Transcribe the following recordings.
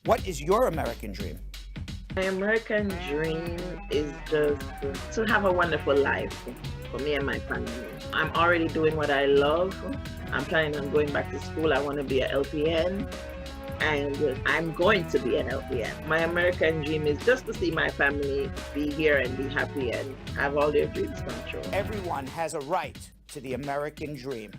What is your American dream? My American dream is just to have a wonderful life for me and my family. I'm already doing what I love. I'm planning on going back to school. I want to be an LPN, and I'm going to be an LPN. My American dream is just to see my family be here and be happy and have all their dreams come true. Everyone has a right to the American dream.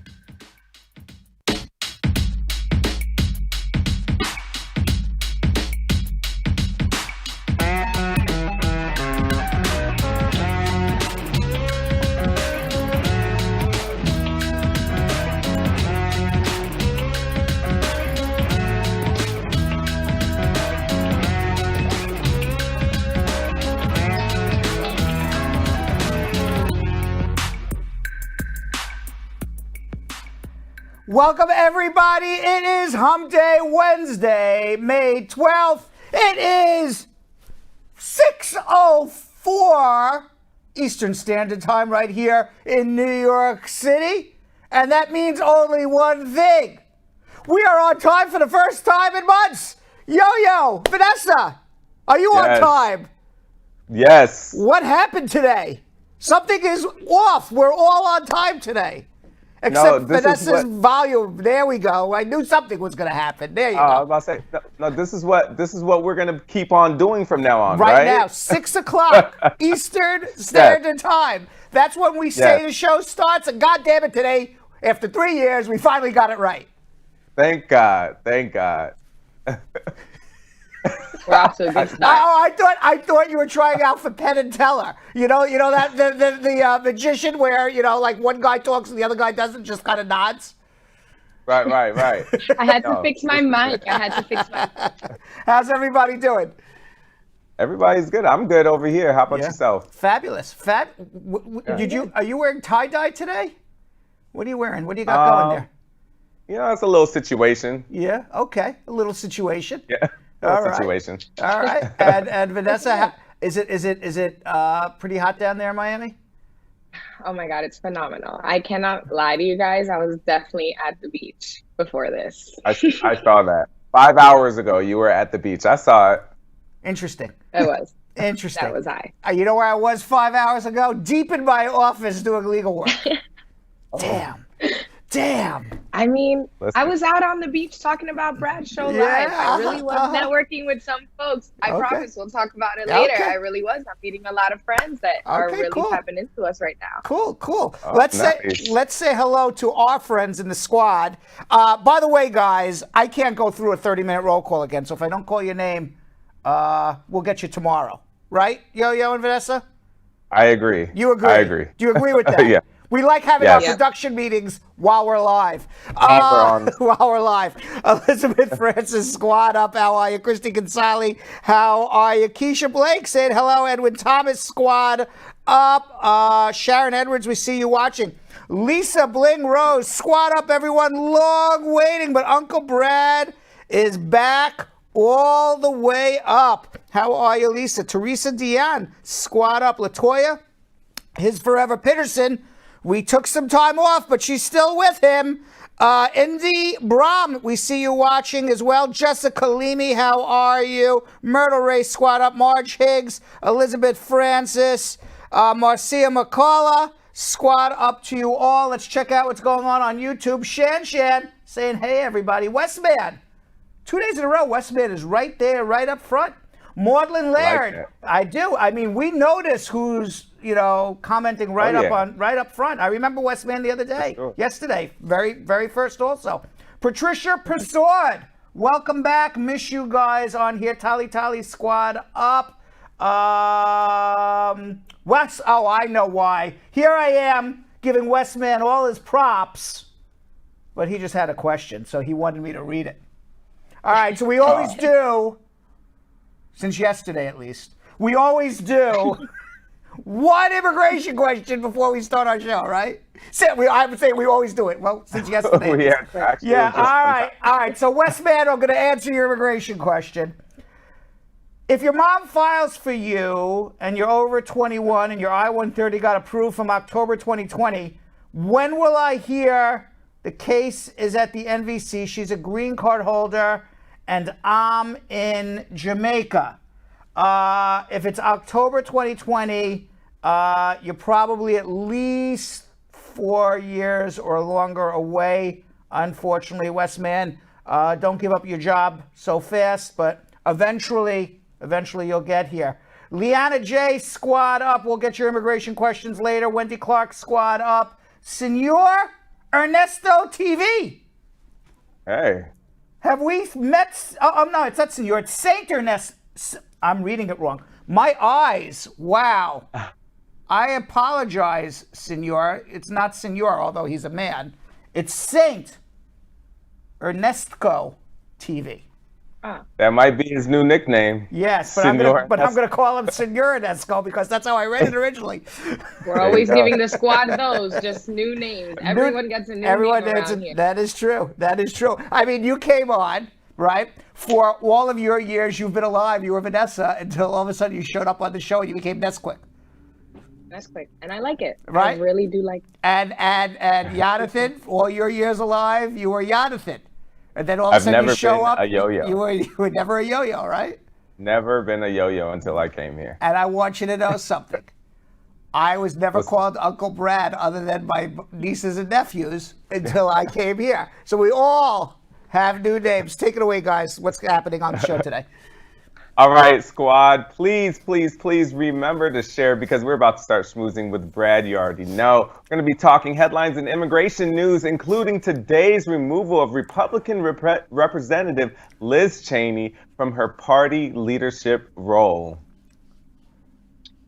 Welcome, everybody. It is Hump Day Wednesday, May 12th. It is 6:04 Eastern Standard Time right here in New York City. And that means only one thing. We are on time for the first time in months. Yo, Vanessa, are you on time? Yes. What happened today? Something is off. We're all on time today. Except Vanessa's volume. There we go. I knew something was going to happen. There you go. I was about to say, no, this is what we're going to keep on doing from now on, right? Right now, 6 o'clock Eastern Standard Time. That's when we say the show starts. And God damn it, today, after 3 years, we finally got it right. Thank God. Thank God. We're off to a good start. I thought you were trying out for Penn and Teller. You know that the magician where like one guy talks and the other guy doesn't, just kind of nods. Right. I had to fix my mic. How's everybody doing? Everybody's good. I'm good over here. How about yourself? Fabulous. Are you wearing tie-dye today? What are you wearing? What do you got going there? It's a little situation. Yeah. Okay. A little situation. Yeah. Situation. All right. And Vanessa, is it pretty hot down there in Miami? Oh my God, it's phenomenal. I cannot lie to you guys. I was definitely at the beach before this. I saw that. 5 hours ago, you were at the beach. I saw it. Interesting. It was. Interesting. That was I. You know where I was 5 hours ago? Deep in my office doing legal work. Damn. I mean, I was out on the beach talking about Brad's show live. I really was networking with some folks. I promise we'll talk about it later. I really was. I'm meeting a lot of friends that are really tapping into us right now. Cool. Oh, Let's say hello to our friends in the squad. By the way, guys, I can't go through a 30-minute roll call again. So if I don't call your name, we'll get you tomorrow. Right, Yo and Vanessa? I agree. You agree? I agree. Do you agree with that? Yeah. We like having our production meetings while we're live. While we're live. Elizabeth Francis, squad up. How are you? Christy Gonzalez, how are you? Keisha Blake saying hello. Edwin Thomas, squad up. Sharon Edwards, we see you watching. Lisa Bling Rose, squad up, everyone. Long waiting, but Uncle Brad is back all the way up. How are you, Lisa? Teresa Dion, squad up. Latoya, his Forever Peterson. We took some time off, but she's still with him. Indy Brom, we see you watching as well. Jessica Leamy, how are you? Myrtle Ray, squad up. Marge Higgs, Elizabeth Francis, Marcia McCullough, squad up to you all. Let's check out what's going on YouTube. Shan saying, hey, everybody. Westman, 2 days in a row, Westman is right there, right up front. Maudlin Laird, I do. I mean, we notice who's commenting right up front. I remember Westman the other day, yesterday, very, very first also. Patricia Persaud, welcome back. Miss you guys on here. Tally squad up. Wes, I know why. Here I am giving Westman all his props, but he just had a question, so he wanted me to read it. All right, so we always do. Since yesterday, at least. We always do one immigration question before we start our show, right? I would say we always do it. Well, since yesterday. All right. So, Westman, I'm going to answer your immigration question. If your mom files for you and you're over 21 and your I-130 got approved from October 2020, when will I hear the case is at the NVC? She's a green card holder and I'm in Jamaica. If it's October 2020, you're probably at least 4 years or longer away. Unfortunately, Westman, don't give up your job so fast, but eventually you'll get here. Leanna J, squad up. We'll get your immigration questions later. Wendy Clark, squad up. Senor Ernesto TV. Hey. Have we met? Oh, no, it's not Senor. It's Saint Ernesto. I'm reading it wrong. My eyes. Wow. I apologize, Senor. It's not Senor, although he's a man. It's Saint Ernesto TV. That might be his new nickname. Yes, but I'm going to call him Senor Ernesto because that's how I read it originally. We're always giving the squad those, just new names. Everyone gets a new name around here. That is true. That is true. I mean, you came on, right? For all of your years you've been alive, you were Vanessa until all of a sudden you showed up on the show and you became Nesquik. Nesquik, and I like it. Right? I really do like it. And Jonathan, all your years alive, you were Jonathan. And then all of a sudden you show up. I've never been a yo-yo. You were never a yo-yo, right? Never been a yo-yo until I came here. And I want you to know something. I was never called Uncle Brad other than my nieces and nephews until I came here. So we all have new names. Take it away, guys. What's happening on the show today? All right, squad, please remember to share because we're about to start schmoozing with Brad. You already know. We're going to be talking headlines and immigration news, including today's removal of Republican Representative Liz Cheney from her party leadership role.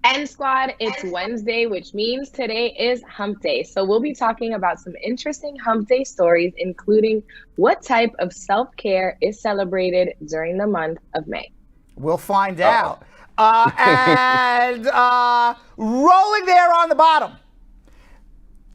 And squad, it's Wednesday, which means today is Hump Day. So we'll be talking about some interesting Hump Day stories, including what type of self-care is celebrated during the month of May. We'll find out. And rolling there on the bottom.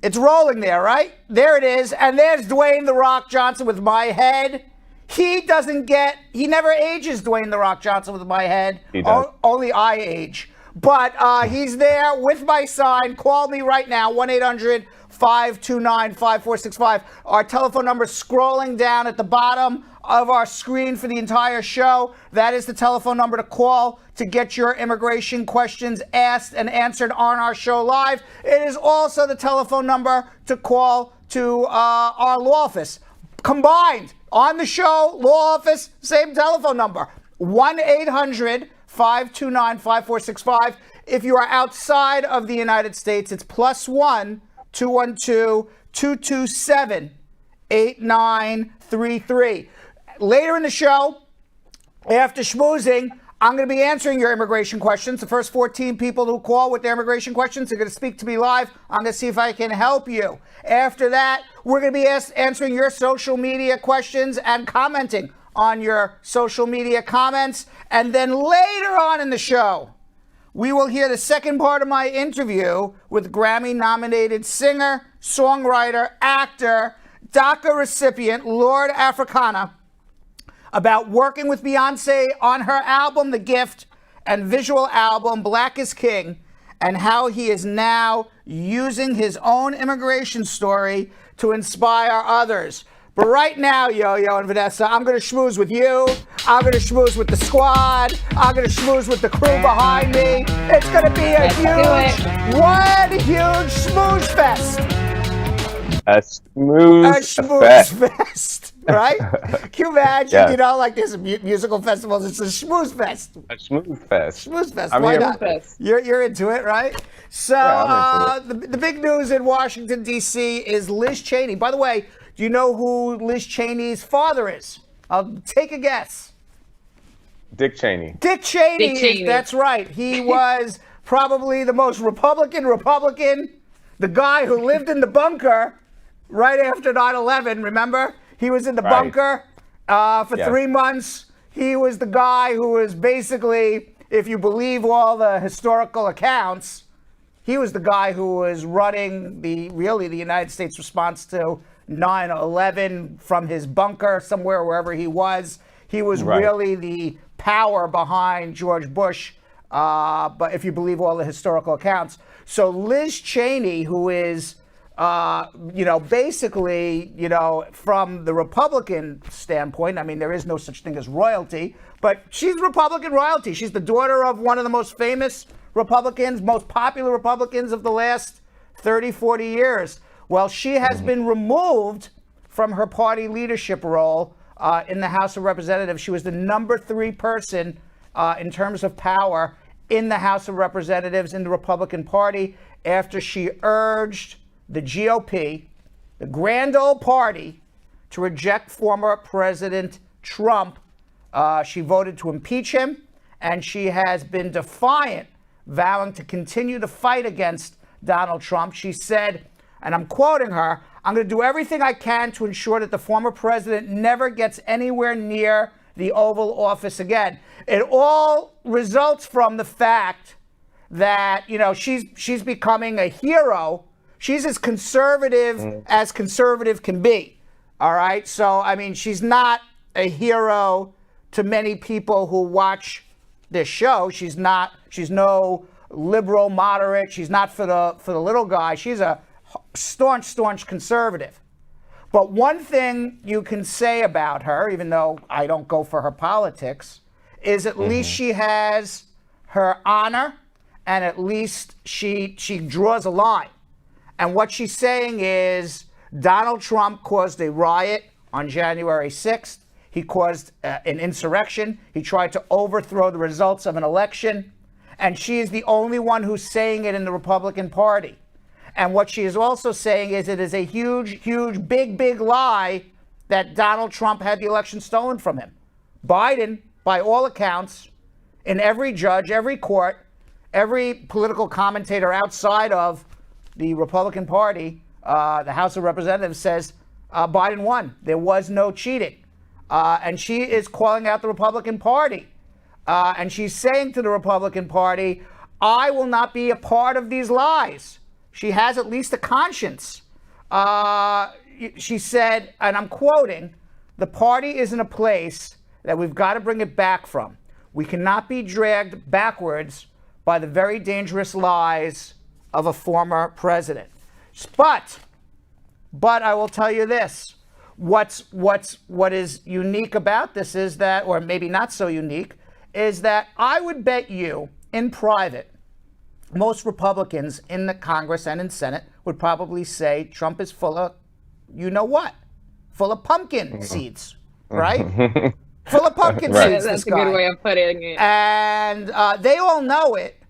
It's rolling there, right? There it is. And there's Dwayne The Rock Johnson with My Head. He never ages, Dwayne The Rock Johnson with My Head. He does. Only I age. But he's there with my sign. Call me right now, 1-800-529-5465. Our telephone number is scrolling down at the bottom of our screen for the entire show. That is the telephone number to call to get your immigration questions asked and answered on our show live. It is also the telephone number to call to our law office. Combined on the show, law office, same telephone number, 1-800-529-5465. If you are outside of the United States, it's +1-212-227-8933. Later in the show, after schmoozing, I'm going to be answering your immigration questions. The first 14 people who call with their immigration questions are going to speak to me live. I'm going to see if I can help you. After that, we're going to be answering your social media questions and commenting on your social media comments. And then later on in the show, we will hear the second part of my interview with Grammy-nominated singer, songwriter, actor, DACA recipient, Lord Afrixana, about working with Beyonce on her album, The Gift, and visual album, Black is King, and how he is now using his own immigration story to inspire others. But right now, Yo-Yo and Vanessa, I'm going to schmooze with you. I'm going to schmooze with the squad. I'm going to schmooze with the crew behind me. It's going to be one huge schmooze fest. A schmooze fest, right? Can you imagine, you know, like there's musical festivals, it's a schmooze fest. A schmooze fest. Schmooze fest, I'm why here. not? You're into it, right? So the big news in Washington, D.C. is Liz Cheney. By the way, do you know who Liz Cheney's father is? I'll take a guess. Dick Cheney. Dick Cheney. That's right. He was probably the most Republican, the guy who lived in the bunker right after 9/11, remember? He was in the bunker for 3 months. He was the guy who was basically, if you believe all the historical accounts, he was the guy who was running the United States response to 9/11 from his bunker somewhere, wherever he was. He was really the power behind George Bush, but if you believe all the historical accounts. So Liz Cheney, who is basically, from the Republican standpoint, I mean, there is no such thing as royalty, but she's Republican royalty. She's the daughter of one of the most famous Republicans, most popular Republicans of the last 30, 40 years. Well, she has been removed from her party leadership role in the House of Representatives. She was the number 3 person in terms of power in the House of Representatives in the Republican Party after she urged the GOP, the grand old party, to reject former President Trump. She voted to impeach him, and she has been defiant, vowing to continue to fight against Donald Trump. She said, and I'm quoting her, "I'm going to do everything I can to ensure that the former president never gets anywhere near the Oval Office again." It all results from the fact that, she's becoming a hero. She's as conservative as conservative can be. All right. So, I mean, she's not a hero to many people who watch this show. She's no liberal, moderate. She's not for the little guy. She's a staunch conservative. But one thing you can say about her, even though I don't go for her politics, is at least she has her honor, and at least she draws a line. And what she's saying is Donald Trump caused a riot on January 6th. He caused an insurrection. He tried to overthrow the results of an election. And she is the only one who's saying it in the Republican Party. And what she is also saying is it is a huge, big lie that Donald Trump had the election stolen from him. Biden, by all accounts, in every judge, every court, every political commentator outside of the Republican Party, the House of Representatives, says Biden won. There was no cheating. And she is calling out the Republican Party. And she's saying to the Republican Party, I will not be a part of these lies. She has at least a conscience. She said, and I'm quoting, "The party is in a place that we've got to bring it back from. We cannot be dragged backwards by the very dangerous lies of a former president." But I will tell you this. What is unique about this is that, or maybe not so unique, is that I would bet you in private, most Republicans in the Congress and in Senate would probably say Trump is full of, full of pumpkin seeds, right? Full of pumpkin seeds. That's a good way of putting it. And they all know it.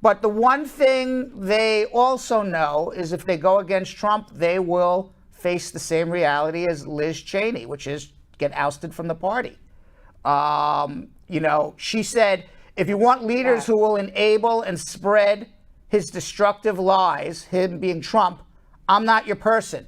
But the one thing they also know is if they go against Trump, they will face the same reality as Liz Cheney, which is get ousted from the party. She said, if you want leaders who will enable and spread his destructive lies, him being Trump, I'm not your person.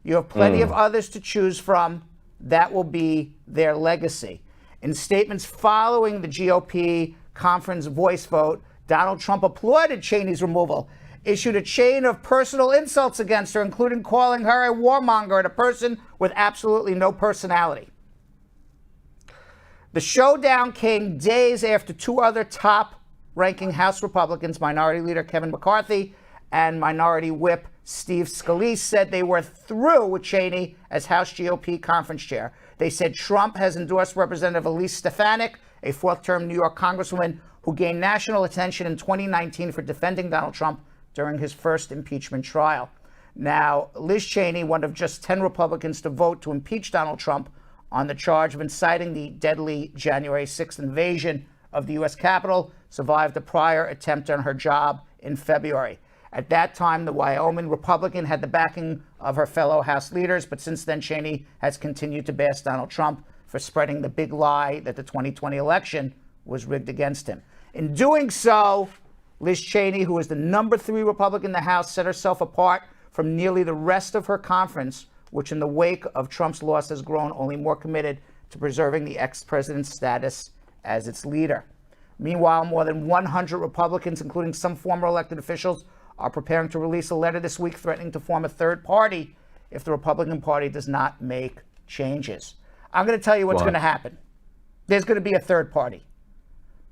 You have plenty of others to choose from. That will be their legacy. In statements following the GOP conference voice vote, Donald Trump applauded Cheney's removal, issued a chain of personal insults against her, including calling her a warmonger and a person with absolutely no personality. The showdown came days after 2 other top-ranking House Republicans, Minority Leader Kevin McCarthy and Minority Whip Steve Scalise, said they were through with Cheney as House GOP conference chair. They said Trump has endorsed Representative Elise Stefanik, a 4th-term New York Congresswoman who gained national attention in 2019 for defending Donald Trump during his first impeachment trial. Now, Liz Cheney, one of just 10 Republicans to vote to impeach Donald Trump on the charge of inciting the deadly January 6th invasion of the U.S. Capitol, survived a prior attempt on her job in February. At that time, the Wyoming Republican had the backing of her fellow House leaders, but since then, Cheney has continued to bash Donald Trump for spreading the big lie that the 2020 election was rigged against him. In doing so, Liz Cheney, who is the number 3 Republican in the House, set herself apart from nearly the rest of her conference, which in the wake of Trump's loss has grown only more committed to preserving the ex-president's status as its leader. Meanwhile, more than 100 Republicans, including some former elected officials, are preparing to release a letter this week threatening to form a third party if the Republican Party does not make changes. I'm going to tell you what's going to happen. There's going to be a third party.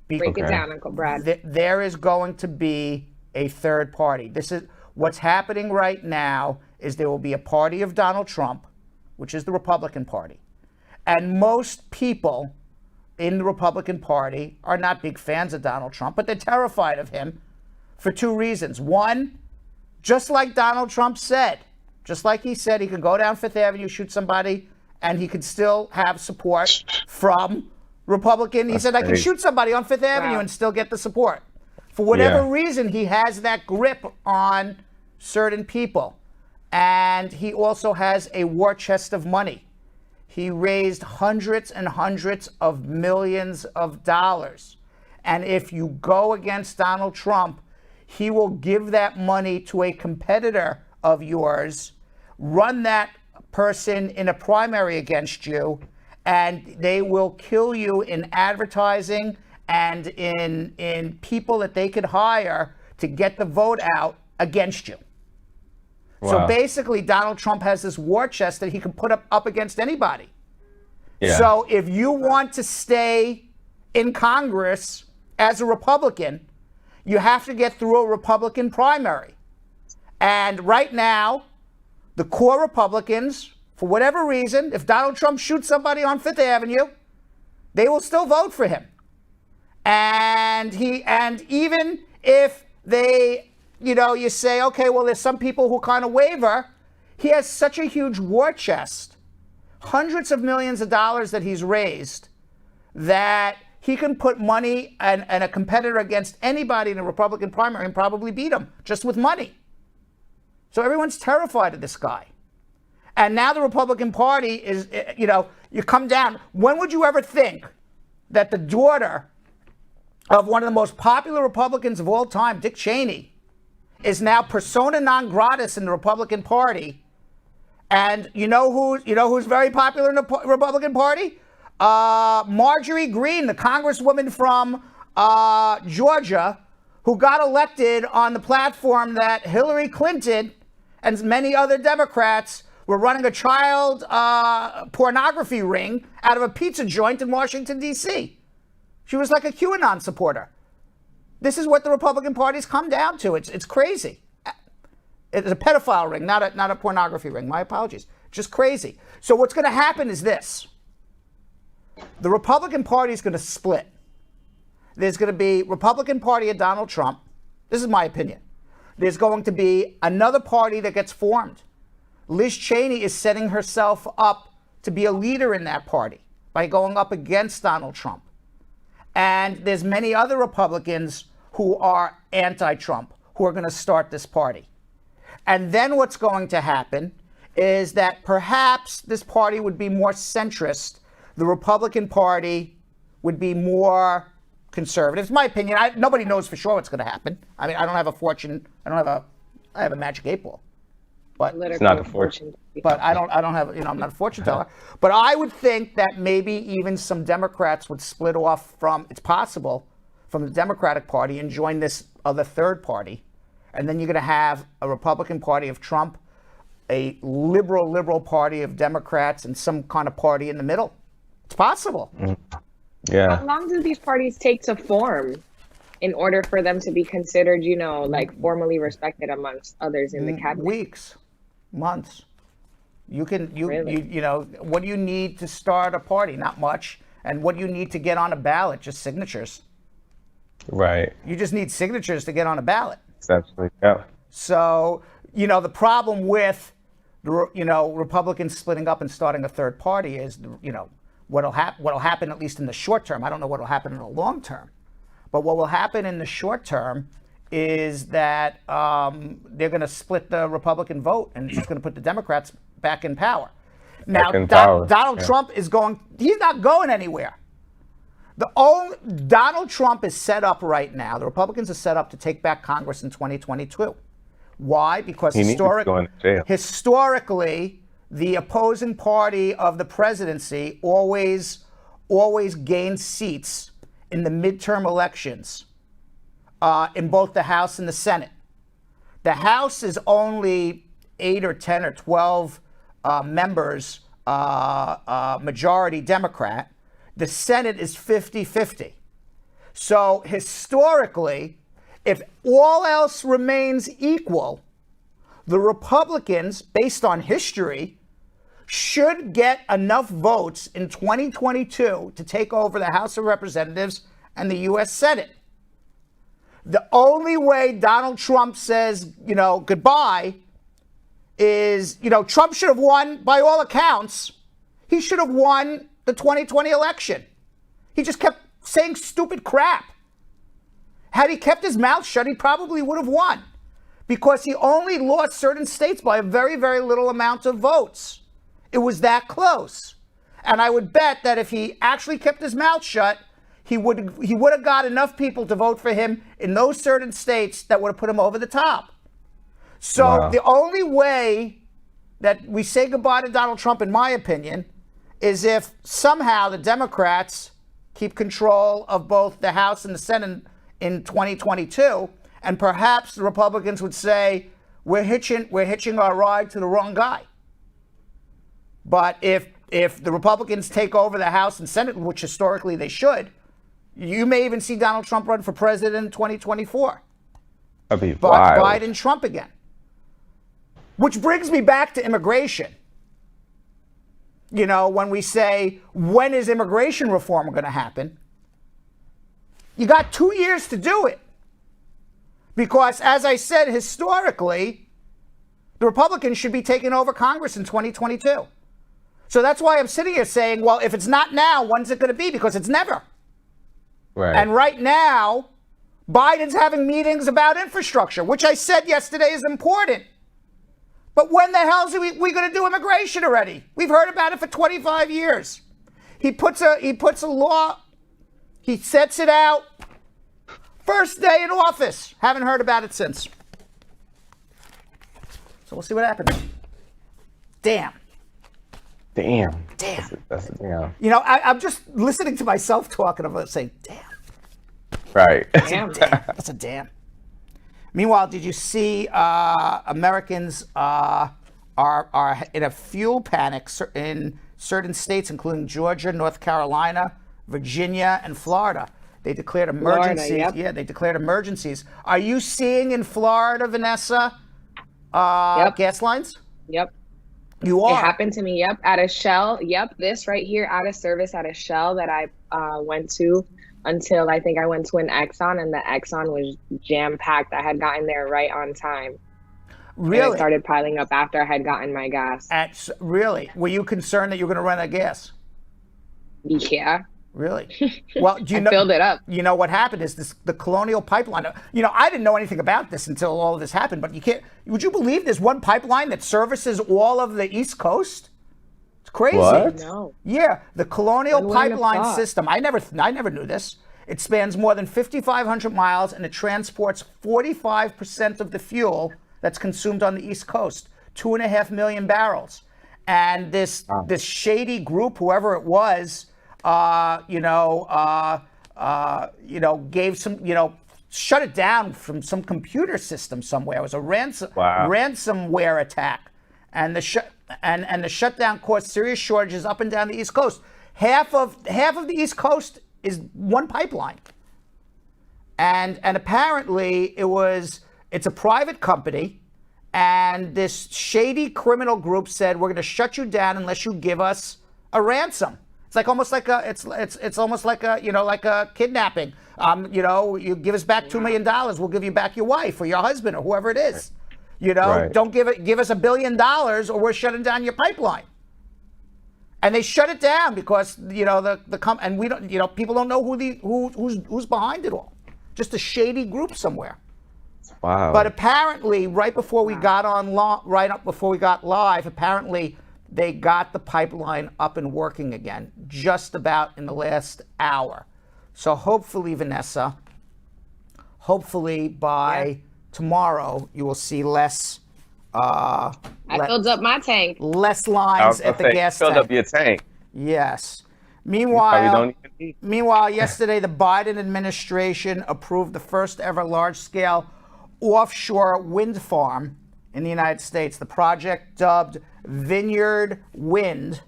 Break it down, Uncle Brad. There is going to be a third party. This is what's happening right now is there will be a party of Donald Trump, which is the Republican Party. And most people in the Republican Party are not big fans of Donald Trump, but they're terrified of him for two reasons. One, just like Donald Trump said, just like he said he could go down Fifth Avenue, shoot somebody, and he could still have support from Republican. He said, I can shoot somebody on Fifth Avenue and still get the support. For whatever reason, he has that grip on certain people. And he also has a war chest of money. He raised hundreds and hundreds of millions of dollars. And if you go against Donald Trump, he will give that money to a competitor of yours, run that person in a primary against you, and they will kill you in advertising and in people that they could hire to get the vote out against you. Wow. So basically, Donald Trump has this war chest that he can put up against anybody. Yeah. So if you want to stay in Congress as a Republican, you have to get through a Republican primary. And right now, the core Republicans, for whatever reason, if Donald Trump shoots somebody on Fifth Avenue, they will still vote for him. And even if they, you say, okay, well, there's some people who kind of waver, he has such a huge war chest, hundreds of millions of dollars that he's raised, that he can put money and a competitor against anybody in a Republican primary and probably beat him just with money. So everyone's terrified of this guy. And now the Republican Party is, you come down. When would you ever think that the daughter of one of the most popular Republicans of all time, Dick Cheney, is now persona non grata in the Republican Party? And who's very popular in the Republican Party? Marjorie Greene, the congresswoman from Georgia, who got elected on the platform that Hillary Clinton and many other Democrats were running a child pornography ring out of a pizza joint in Washington, D.C. She was like a QAnon supporter. This is what the Republican Party's come down to. It's crazy. It's a pedophile ring, not a pornography ring. My apologies. Just crazy. So what's going to happen is this. The Republican Party is going to split. There's going to be Republican Party of Donald Trump. This is my opinion. There's going to be another party that gets formed. Liz Cheney is setting herself up to be a leader in that party by going up against Donald Trump. And there's many other Republicans who are anti-Trump who are going to start this party. And then what's going to happen is that perhaps this party would be more centrist. The Republican Party would be more conservative. It's my opinion. Nobody knows for sure what's going to happen. I mean, I don't have a fortune. I have a magic 8 ball. But it's not a fortune. But I don't have, I'm not a fortune teller. But I would think that maybe even some Democrats would split off it's possible, from the Democratic Party and join this other third party. And then you're going to have a Republican Party of Trump, a liberal party of Democrats, and some kind of party in the middle. It's possible. Yeah. How long do these parties take to form in order for them to be considered, formally respected amongst others in the cabinet? Weeks, months. You can, Really? What do you need to start a party? Not much. And what do you need to get on a ballot? Just signatures. Right. You just need signatures to get on a ballot. Essentially, yeah. So, the problem with, Republicans splitting up and starting a third party is, what'll happen at least in the short term. I don't know what'll happen in the long term. But what will happen in the short term is that they're going to split the Republican vote, and it's just going to put the Democrats back in power. Now, Donald Trump he's not going anywhere. Donald Trump is set up right now. The Republicans are set up to take back Congress in 2022. Why? Because historically, the opposing party of the presidency always gains seats in the midterm elections in both the House and the Senate. The House is only 8 or 10 or 12 members, majority Democrat. The Senate is 50-50. So historically, if all else remains equal, the Republicans, based on history, should get enough votes in 2022 to take over the House of Representatives and the U.S. Senate. The only way Donald Trump says, goodbye is, Trump should have won, by all accounts, he should have won the 2020 election. He just kept saying stupid crap. Had he kept his mouth shut, he probably would have won, because he only lost certain states by a very, very little amount of votes. It was that close. And I would bet that if he actually kept his mouth shut, he would have got enough people to vote for him in those certain states that would have put him over the top. So the only way that we say goodbye to Donald Trump, in my opinion, is if somehow the Democrats keep control of both the House and the Senate in 2022, and perhaps the Republicans would say, we're hitching our ride to the wrong guy. But if the Republicans take over the House and Senate, which historically they should, you may even see Donald Trump run for president in 2024. That'd be wild. Biden, Trump again. Which brings me back to immigration. When we say, when is immigration reform going to happen? You got 2 years to do it. Because, as I said, historically, the Republicans should be taking over Congress in 2022. So that's why I'm sitting here saying, well, if it's not now, when's it going to be? Because it's never. Right. And right now, Biden's having meetings about infrastructure, which I said yesterday is important. But when the hell are we going to do immigration already? We've heard about it for 25 years. He puts a law, he sets it out. First day in office. Haven't heard about it since. So we'll see what happens. Damn. That's a damn. I'm just listening to myself talking about saying, damn. Right. That's a damn. Meanwhile, did you see Americans are in a fuel panic in certain states, including Georgia, North Carolina, Virginia, and Florida? They declared emergencies. Florida, yep. Yeah, they declared emergencies. Are you seeing in Florida, Vanessa, gas lines? Yep. You are? It happened to me, yep, at a Shell. Yep, this right here, out of service at a Shell that I went to until I think I went to an Exxon, and the Exxon was jam-packed. I had gotten there right on time. Really? And it started piling up after I had gotten my gas. Really? Were you concerned that you were going to run out of gas? Yeah. Really? Well, do you know? I filled it up. You know what happened is the Colonial Pipeline. I didn't know anything about this until all of this happened. But you can't. Would you believe there's one pipeline that services all of the East Coast? It's crazy. What? No. Yeah, the Colonial When would I have Pipeline thought? system. I never knew this. It spans more than 5,500 miles, and it transports 45% of the fuel that's consumed on the East Coast, 2.5 million barrels. And this shady group, whoever it was, gave some, shut it down from some computer system somewhere. It was a ransomware attack, and the shutdown caused serious shortages up and down the East Coast. Half of the East Coast is one pipeline, and apparently it's a private company, and this shady criminal group said, we're going to shut you down unless you give us a ransom. It's like almost like it's almost like a kidnapping. You give us back $2 million, we'll give you back your wife or your husband or whoever it is. Right. Don't give us $1 billion or we're shutting down your pipeline. And they shut it down because and we don't people don't know who's behind it all. Just a shady group somewhere. Wow. But apparently, right before we got live, apparently they got the pipeline up and working again, just about in the last hour. So hopefully, Vanessa, by tomorrow, you will see less. I filled up my tank. Less lines at the gas tank. Filled up your tank. Yes. You probably don't even need. Meanwhile, yesterday, the Biden administration approved the first ever large-scale offshore wind farm in the United States. The project, dubbed Vineyard Wind,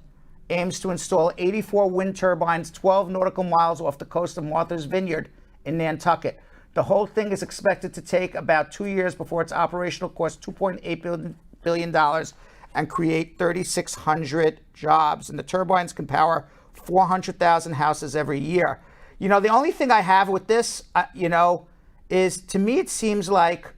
aims to install 84 wind turbines 12 nautical miles off the coast of Martha's Vineyard in Nantucket. The whole thing is expected to take about 2 years before its operational cost $2.8 billion and create 3,600 jobs. And the turbines can power 400,000 houses every year. You know, the only thing I have with this, is to me it seems like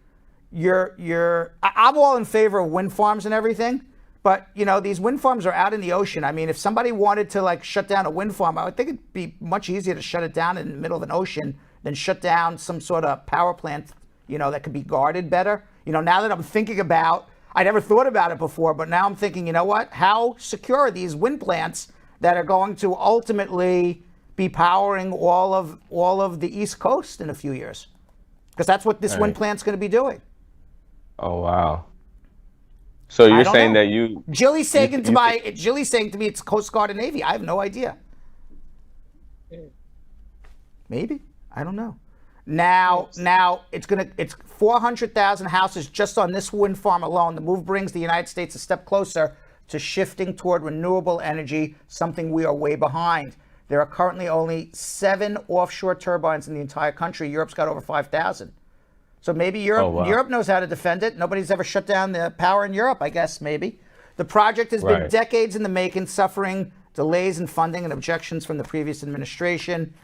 I'm all in favor of wind farms and everything, but these wind farms are out in the ocean. I mean, if somebody wanted to like shut down a wind farm, I would think it'd be much easier to shut it down in the middle of an ocean than shut down some sort of power plant, that could be guarded better. Now that I'm thinking about, I never thought about it before, but now I'm thinking, you know what? How secure are these wind plants that are going to ultimately be powering all of the East Coast in a few years? Because that's what this wind plant's going to be doing. Oh wow! So you're saying that Jilly's saying to me it's Coast Guard and Navy. I have no idea. Maybe. I don't know. Now it's 400,000 houses just on this wind farm alone. The move brings the United States a step closer to shifting toward renewable energy, something we are way behind. There are currently only 7 offshore turbines in the entire country. Europe's got over 5,000. So maybe Europe knows how to defend it. Nobody's ever shut down the power in Europe, I guess, maybe. The project has been decades in the making, suffering delays in funding and objections from the previous administration.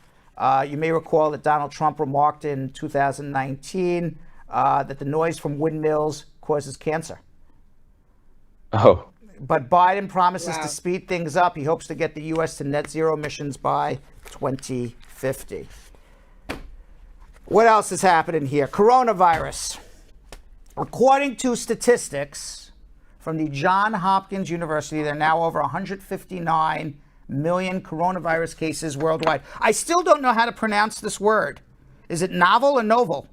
You may recall that Donald Trump remarked in 2019 that the noise from windmills causes cancer. Oh. But Biden promises to speed things up. He hopes to get the U.S. to net zero emissions by 2050. What else is happening here? Coronavirus. According to statistics from the Johns Hopkins University, there are now over 159 million coronavirus cases worldwide. I still don't know how to pronounce this word. Is it novel or novel?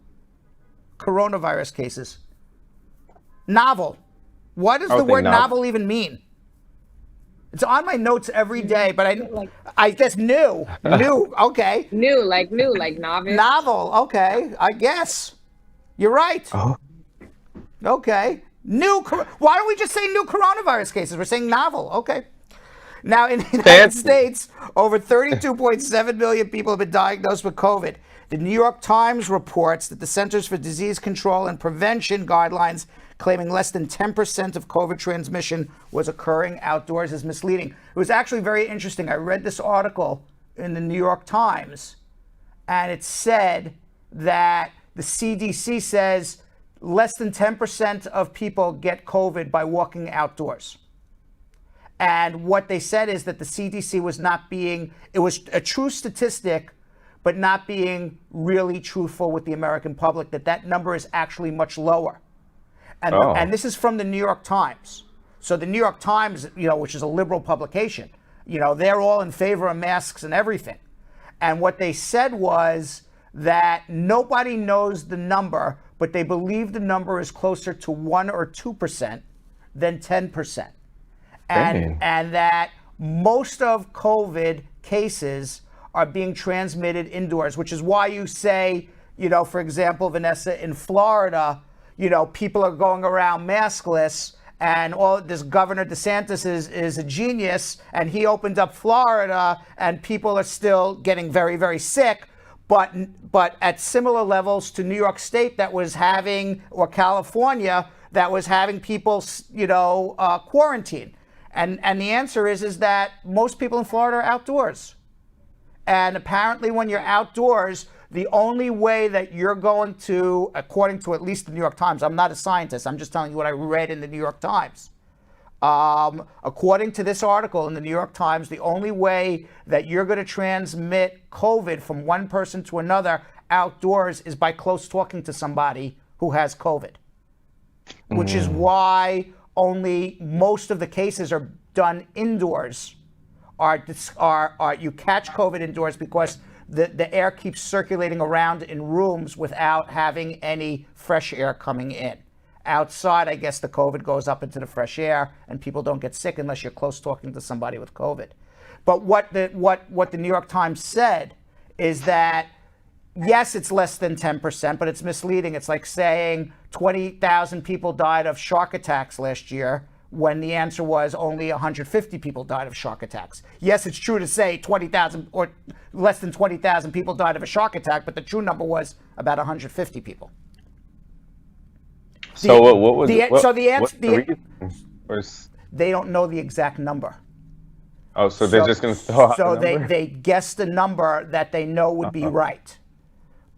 Coronavirus cases. Novel. What does the word novel even mean? It's on my notes every day, but I guess new. Okay. New, like novice. Novel, okay, I guess. You're right. Oh. Okay. Why don't we just say new coronavirus cases? We're saying novel, okay. Now, in the United States, over 32.7 million people have been diagnosed with COVID. The New York Times reports that the Centers for Disease Control and Prevention guidelines claiming less than 10% of COVID transmission was occurring outdoors is misleading. It was actually very interesting. I read this article in the New York Times, and it said that the CDC says less than 10% of people get COVID by walking outdoors. And what they said is that the CDC was it was a true statistic, but not being really truthful with the American public, that number is actually much lower. And this is from the New York Times. So the New York Times, which is a liberal publication, they're all in favor of masks and everything. And what they said was that nobody knows the number, but they believe the number is closer to 1 or 2% than 10%. And that most of COVID cases are being transmitted indoors, which is why you say, for example, Vanessa, in Florida, people are going around maskless, and all this Governor DeSantis is a genius, and he opened up Florida, and people are still getting very, very sick, but at similar levels to New York State that was having, or California, that was having people, quarantine. And the answer is that most people in Florida are outdoors. And apparently when you're outdoors, the only way that you're going to, according to at least the New York Times, I'm not a scientist, I'm just telling you what I read in the New York Times. According to this article in the New York Times, the only way that you're going to transmit COVID from one person to another outdoors is by close talking to somebody who has COVID. Which is why only most of the cases are done indoors. You catch COVID indoors because the air keeps circulating around in rooms without having any fresh air coming in. Outside, I guess the COVID goes up into the fresh air and people don't get sick unless you're close talking to somebody with COVID. But what the New York Times said is that, yes, it's less than 10%, but it's misleading. It's like saying 20,000 people died of shark attacks last year, when the answer was only 150 people died of shark attacks. Yes, it's true to say 20,000 or less than 20,000 people died of a shark attack, but the true number was about 150 people. So what was the answer? They don't know the exact number. Oh, so they're just going to throw out the number? they guessed a number that they know would be right.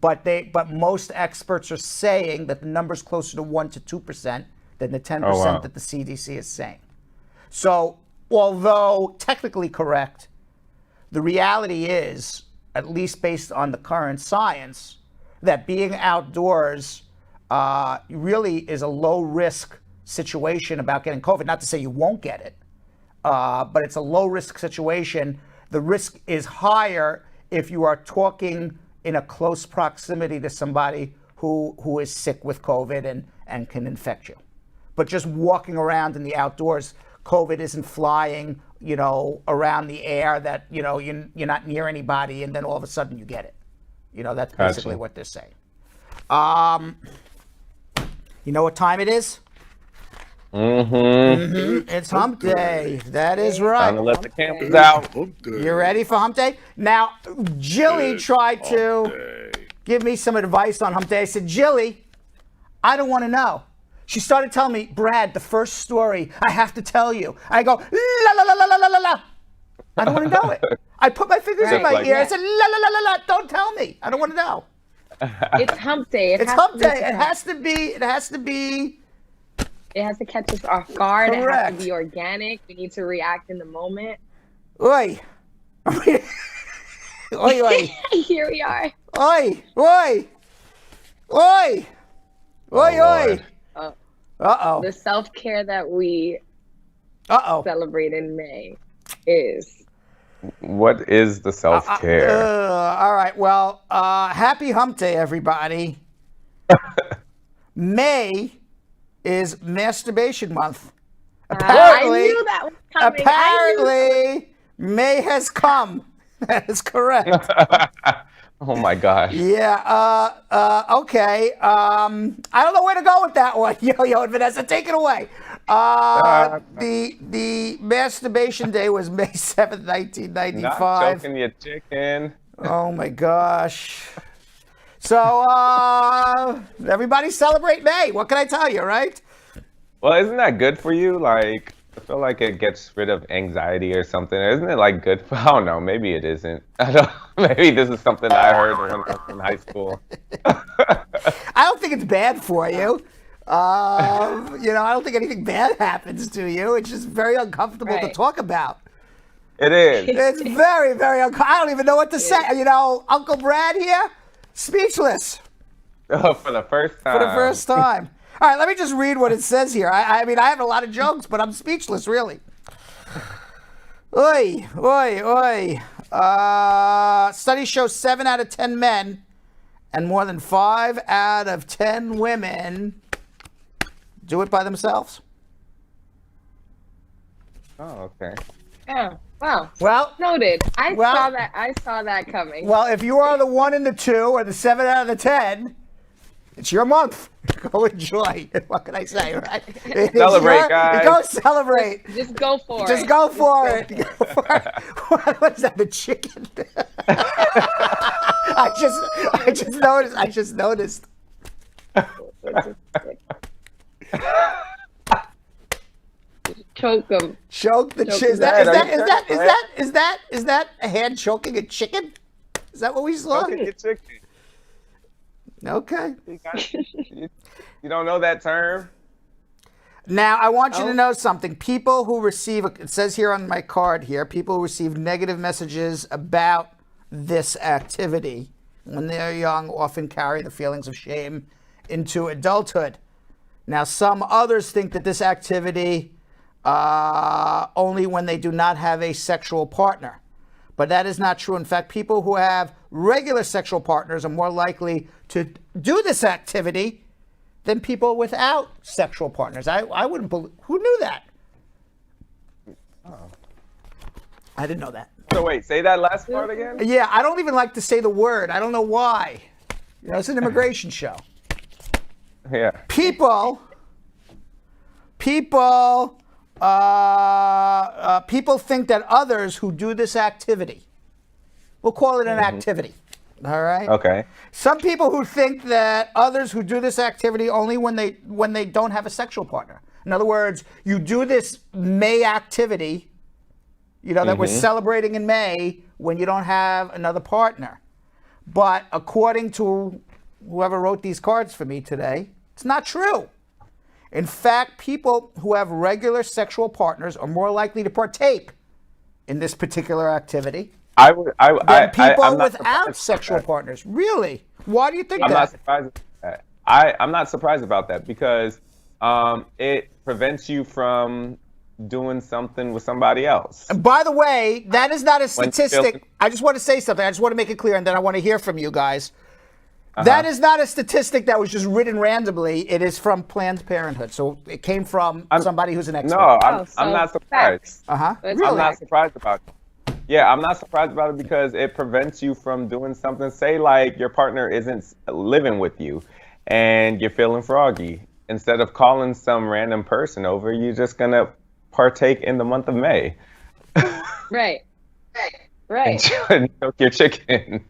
But most experts are saying that the number's closer to 1% to 2% than the 10% that the CDC is saying. So, although technically correct, the reality is, at least based on the current science, that being outdoors really is a low-risk situation about getting COVID. Not to say you won't get it, but it's a low-risk situation. The risk is higher if you are talking in a close proximity to somebody who is sick with COVID and can infect you. But just walking around in the outdoors, COVID isn't flying, around the air that, you're not near anybody and then all of a sudden you get it. That's basically what they're saying. You know what time it is? It's Hump Day. That is right. Time to let the cameras out. You ready for Hump Day? Now, Jilly tried to give me some advice on Hump Day. I said, Jilly, I don't want to know. She started telling me, Brad, the first story, I have to tell you. I go, la la la la la la la la. I don't want to know it. I put my fingers in my ear. I said, la la la la la. Don't tell me. I don't want to know. It's Hump Day. It's Hump Day. It has to be. It has to catch us off guard. Correct. It has to be organic. We need to react in the moment. Oi. Oi, oi. Here we are. Oi, oi. Oi. Oi, oi. Uh-oh. The self-care that we celebrate in May is... What is the self-care? All right. Well, happy Hump Day, everybody. May is Masturbation Month. Apparently, I knew that was coming. Apparently, May has come. That is correct. Oh my gosh. Yeah. Okay. I don't know where to go with that one. Yo, and Vanessa, take it away. The Masturbation Day was May 7th, 1995. Not choking your chicken. Oh my gosh. So everybody celebrate May. What can I tell you, right? Well, isn't that good for you? Like, I feel like it gets rid of anxiety or something. Isn't it like good for, I don't know, maybe it isn't. Maybe this is something I heard when I was in high school. I don't think it's bad for you. I don't think anything bad happens to you. It's just very uncomfortable to talk about. It is. It's very, very uncomfortable. I don't even know what to say. Uncle Brad here, speechless. Oh, for the first time. For the first time. All right, let me just read what it says here. I mean, I have a lot of jokes, but I'm speechless, really. Oi, oi, oi. Studies show 7 out of 10 men and more than 5 out of 10 women do it by themselves. Oh, okay. Oh, wow. Well, noted. I saw that coming. Well, if you are the 1 and the 2 or the 7 out of the 10, it's your month. Go enjoy. What can I say, right? Celebrate, guys. Go celebrate. Just go for it. Just go for it. What is that, a chicken? I just noticed. Choke them. Choke the chicken. Is that a hand choking a chicken? Is that what we saw? Choking a chicken. Okay. You don't know that term? Now, I want you to know something. People who receive, it says here on my card here, people who receive negative messages about this activity when they're young often carry the feelings of shame into adulthood. Now, some others think that this activity only when they do not have a sexual partner. But that is not true. In fact, people who have regular sexual partners are more likely to do this activity than people without sexual partners. I wouldn't believe. Who knew that? Oh. I didn't know that. So wait, say that last part again? Yeah, I don't even like to say the word. I don't know why. It's an immigration show. Yeah. People people think that others who do this activity, we'll call it an activity, all right? Okay. Some people who think that others who do this activity only when they don't have a sexual partner. In other words, you do this May activity, that we're celebrating in May when you don't have another partner. But according to whoever wrote these cards for me today, it's not true. In fact, people who have regular sexual partners are more likely to partake in this particular activity than people without sexual partners. Really? Why do you think that? I'm not surprised about that. I'm not surprised about that because it prevents you from doing something with somebody else. And by the way, that is not a statistic. I just want to say something. I just want to make it clear, and then I want to hear from you guys. That is not a statistic that was just written randomly. It is from Planned Parenthood. So it came from somebody who's an expert. No, I'm not surprised. Really? I'm not surprised about it. Yeah, I'm not surprised about it because it prevents you from doing something. Say like your partner isn't living with you and you're feeling froggy. Instead of calling some random person over, you're just going to partake in the month of May. Right. And cook your chicken.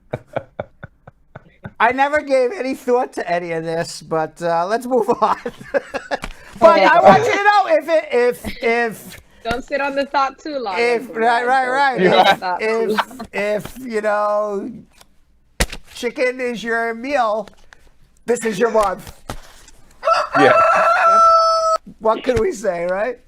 I never gave any thought to any of this, but let's move on. But I want you to know if don't sit on the thought too long. Right. If chicken is your meal, this is your month. Yeah. What can we say, right?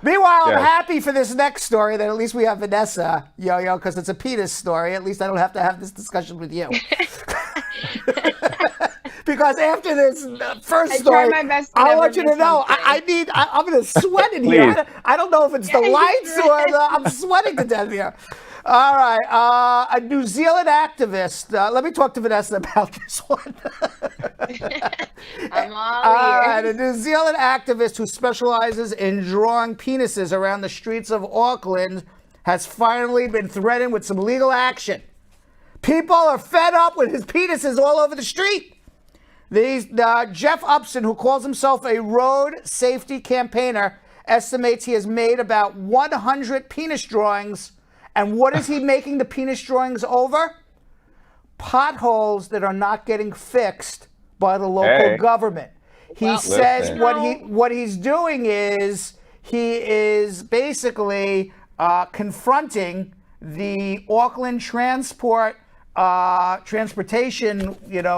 Meanwhile, I'm happy for this next story that at least we have Vanessa, Yo-Yo, because it's a penis story. At least I don't have to have this discussion with you. Because after this first story, I want you to know, I'm going to sweat in here. I don't know if it's the lights or I'm sweating to death here. All right. A New Zealand activist. Let me talk to Vanessa about this one. I'm all ears. A New Zealand activist who specializes in drawing penises around the streets of Auckland has finally been threatened with some legal action. People are fed up with his penises all over the street. Jeff Upson, who calls himself a road safety campaigner, estimates he has made about 100 penis drawings. And what is he making the penis drawings over? Potholes that are not getting fixed by the local government. He says what he's doing is he is basically confronting the Auckland transportation,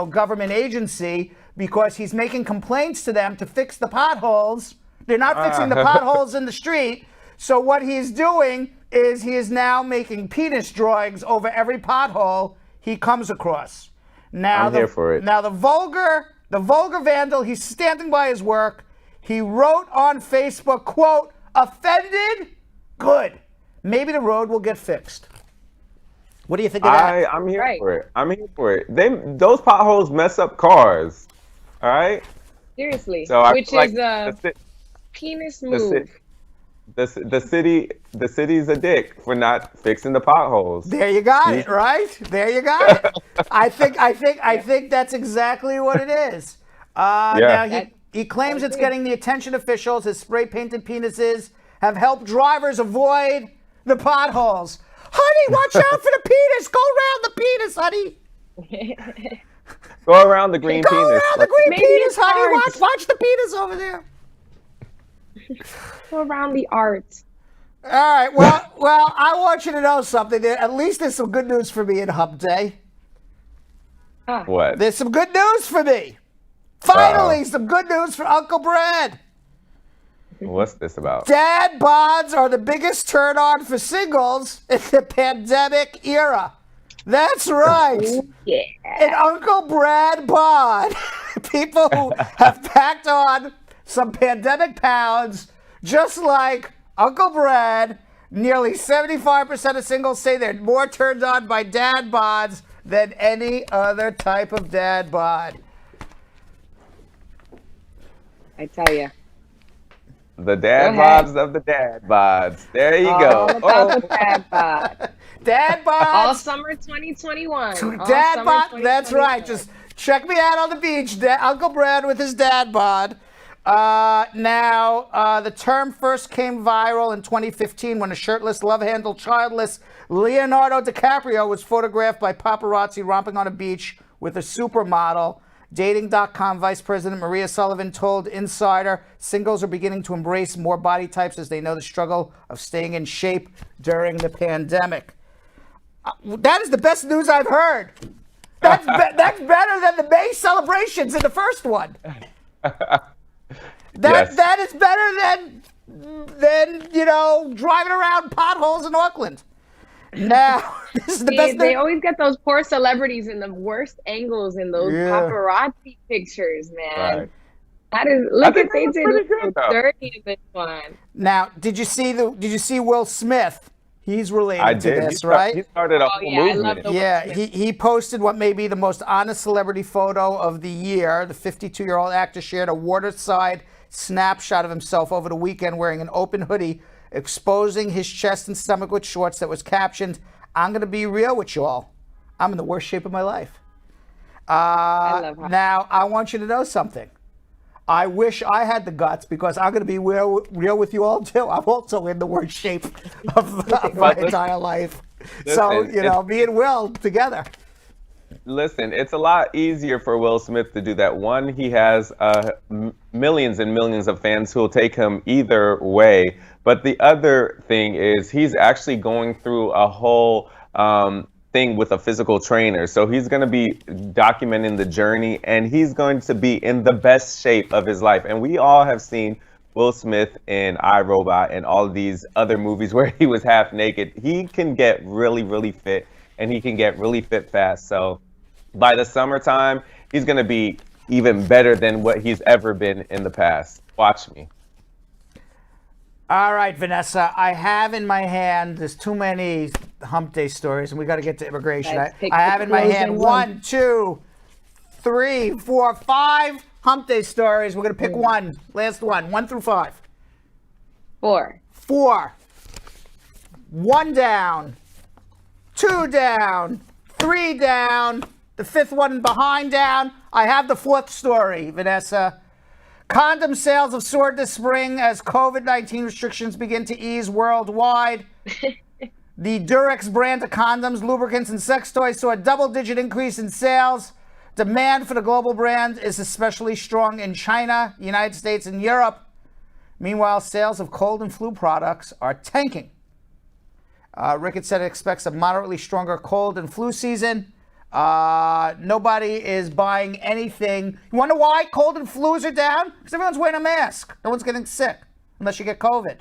government agency because he's making complaints to them to fix the potholes. They're not fixing the potholes in the street. So what he's doing is he is now making penis drawings over every pothole he comes across. Now I'm here for it. Now the vulgar vandal, he's standing by his work. He wrote on Facebook, quote, "Offended? Good. Maybe the road will get fixed." What do you think of that? I'm here for it. I'm here for it. Those potholes mess up cars. All right? Seriously. So which is a penis move. The city's a dick for not fixing the potholes. There you got it, right? There you got it. I think that's exactly what it is. Now he claims it's getting the attention officials. His spray painted penises have helped drivers avoid the potholes. Honey, watch out for the penis. Go around the penis, honey. Go around the green penis. Go around the green penis, honey. Watch the penis over there. Go around the art. All right. Well, I want you to know something. At least there's some good news for me in Hump Day. What? There's some good news for me. Finally, some good news for Uncle Brad. What's this about? Dad bods are the biggest turn on for singles in the pandemic era. That's right. Yeah. An Uncle Brad bod. People who have packed on some pandemic pounds, just like Uncle Brad. Nearly 75% of singles say they're more turned on by dad bods than any other type of dad bod. I tell you. The dad bods of the dad bods. There you go. The dad bod. Dad bods. All summer 2021. Dad bod. That's right. Just check me out on the beach. Uncle Brad with his dad bod. The term first came viral in 2015 when a shirtless, love-handled, childless Leonardo DiCaprio was photographed by paparazzi romping on a beach with a supermodel. Dating.com Vice President Maria Sullivan told Insider singles are beginning to embrace more body types as they know the struggle of staying in shape during the pandemic. That is the best news I've heard. That's better than the May celebrations in the first one. That is better than driving around potholes in Auckland. Now, this is the best. They always get those poor celebrities in the worst angles in those paparazzi pictures, man. Right. That is look at they did so dirty in this one. Now, did you see Will Smith? He's related to this, right? He started a whole movement. He posted what may be the most honest celebrity photo of the year. The 52-year-old actor shared a waterside snapshot of himself over the weekend wearing an open hoodie, exposing his chest and stomach with shorts that was captioned, "I'm going to be real with you all. I'm in the worst shape of my life." I love her. Now, I want you to know something. I wish I had the guts because I'm going to be real with you all too. I'm also in the worst shape of my entire life. So, me and Will together. Listen, it's a lot easier for Will Smith to do that. One, he has millions and millions of fans who will take him either way. But the other thing is he's actually going through a whole thing with a physical trainer. So he's going to be documenting the journey, and he's going to be in the best shape of his life. And we all have seen Will Smith in iRobot and all of these other movies where he was half naked. He can get really, really fit, and he can get really fit fast. So by the summertime, he's going to be even better than what he's ever been in the past. Watch me. All right, Vanessa, I have in my hand, there's too many Hump Day stories, and we got to get to immigration. I have in my hand 1, 2, 3, 4, 5 Hump Day stories. We're going to pick one, last one, 1 through 5. 4. 4. 1 down, 2 down, 3 down, the 5th one behind down. I have the 4th story, Vanessa. Condom sales have soared this spring as COVID-19 restrictions begin to ease worldwide. The Durex brand of condoms, lubricants, and sex toys saw a double-digit increase in sales. Demand for the global brand is especially strong in China, United States, and Europe. Meanwhile, sales of cold and flu products are tanking. Ricketts said it expects a moderately stronger cold and flu season. Nobody is buying anything. You wonder why cold and flus are down? Because everyone's wearing a mask. No one's getting sick unless you get COVID.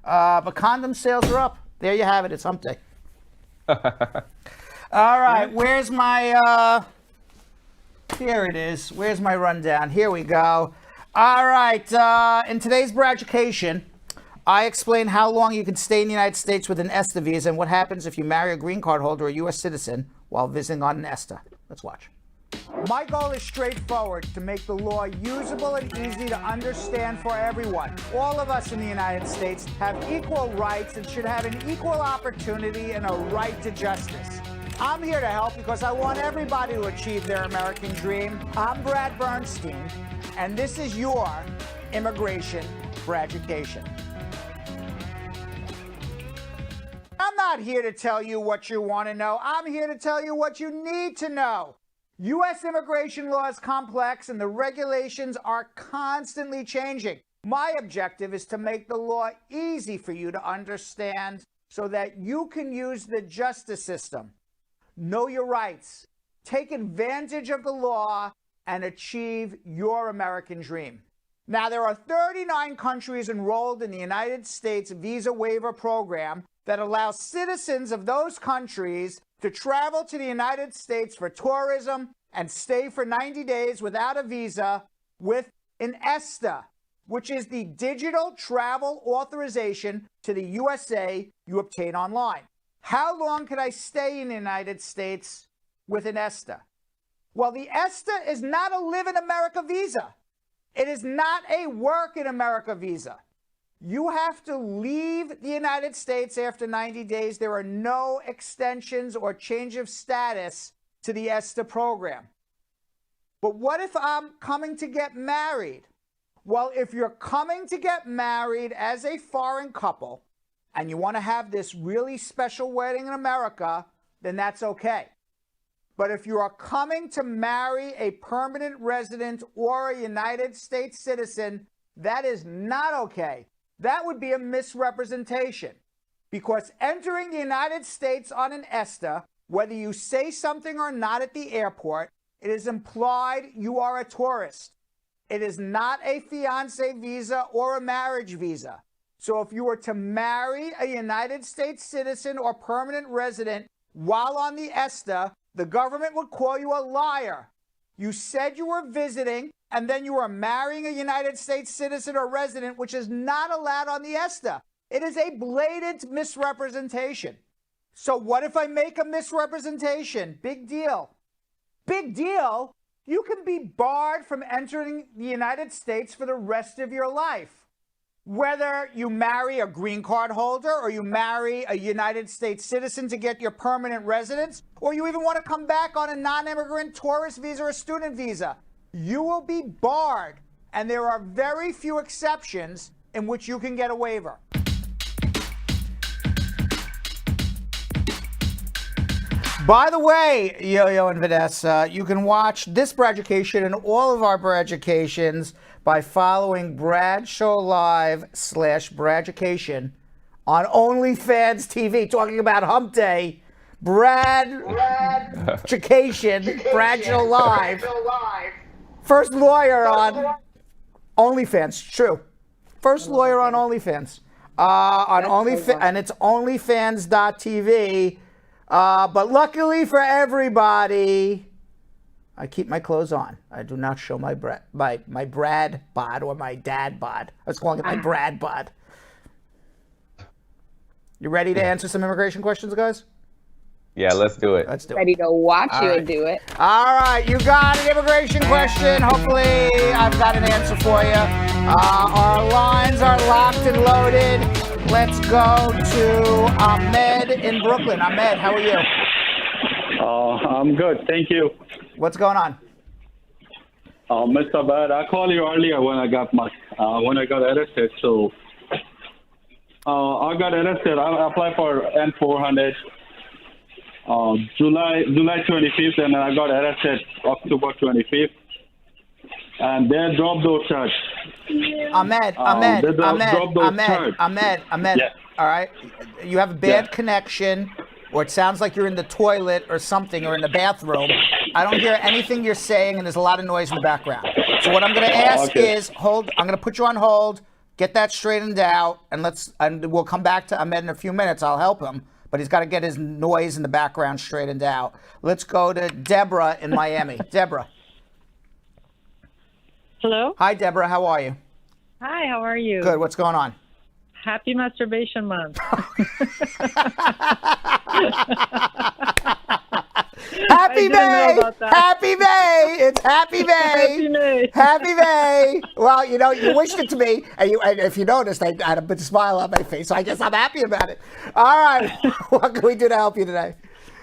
But condom sales are up. There you have it. It's Hump Day. All right. Where's my, here it is. Where's my rundown? Here we go. All right. In today's Braducation, I explain how long you can stay in the United States with an ESTA visa and what happens if you marry a green card holder or a U.S. citizen while visiting on an ESTA. Let's watch. My goal is straightforward, to make the law usable and easy to understand for everyone. All of us in the United States have equal rights and should have an equal opportunity and a right to justice. I'm here to help because I want everybody to achieve their American dream. I'm Brad Bernstein, and this is your Immigration Braducation. I'm not here to tell you what you want to know. I'm here to tell you what you need to know. U.S. immigration law is complex and the regulations are constantly changing. My objective is to make the law easy for you to understand so that you can use the justice system, know your rights, take advantage of the law, and achieve your American dream. Now, there are 39 countries enrolled in the United States Visa Waiver Program that allows citizens of those countries to travel to the United States for tourism and stay for 90 days without a visa with an ESTA, which is the digital travel authorization to the USA you obtain online. How long can I stay in the United States with an ESTA? Well, the ESTA is not a Live in America visa. It is not a Work in America visa. You have to leave the United States after 90 days. There are no extensions or change of status to the ESTA program. But what if I'm coming to get married? Well, if you're coming to get married as a foreign couple and you want to have this really special wedding in America, then that's okay. But if you are coming to marry a permanent resident or a United States citizen, that is not okay. That would be a misrepresentation. Because entering the United States on an ESTA, whether you say something or not at the airport, it is implied you are a tourist. It is not a fiance visa or a marriage visa. So if you were to marry a United States citizen or permanent resident while on the ESTA, the government would call you a liar. You said you were visiting, and then you were marrying a United States citizen or resident, which is not allowed on the ESTA. It is a blatant misrepresentation. So what if I make a misrepresentation? Big deal. Big deal. You can be barred from entering the United States for the rest of your life. Whether you marry a green card holder or you marry a United States citizen to get your permanent residence, or you even want to come back on a non-immigrant tourist visa or student visa, you will be barred. And there are very few exceptions in which you can get a waiver. By the way, Yo-Yo and Vanessa, you can watch this Braducation and all of our Braducations by following Bradshaw Live /Braducation on OnlyFans TV, talking about Hump Day. Braducation, Bradshaw Live. First lawyer on OnlyFans, true. First lawyer on OnlyFans. And it's onlyfans.tv. But luckily for everybody, I keep my clothes on. I do not show my Brad bod or my dad bod. I was calling it my Brad bod. You ready to answer some immigration questions, guys? Yeah, let's do it. Let's do Ready it. to watch you do it. All right, you got an immigration question. Hopefully, I've got an answer for you. Our lines are locked and loaded. Let's go to Ahmed in Brooklyn. Ahmed, how are you? I'm good, thank you. What's going on? Mr. Bad, I called you earlier when I got arrested. So I got arrested. I applied for N400 July 25th, and I got arrested October 25th. And they dropped those charges. Ahmed. Yes. All right. You have a bad connection, or it sounds like you're in the toilet or something, or in the bathroom. I don't hear anything you're saying, and there's a lot of noise in the background. So what I'm going to ask is, I'm going to put you on hold, get that straightened out, and we'll come back to Ahmed in a few minutes. I'll help him, but he's got to get his noise in the background straightened out. Let's go to Deborah in Miami. Deborah. Hello? Hi, Deborah. How are you? Hi, how are you? Good. What's going on? Happy Masturbation Month. Happy May! Happy May! It's Happy May! Happy May! Happy May! Well, you wished it to me, and if you noticed, I had a bit of smile on my face, so I guess I'm happy about it. All right. What can we do to help you today?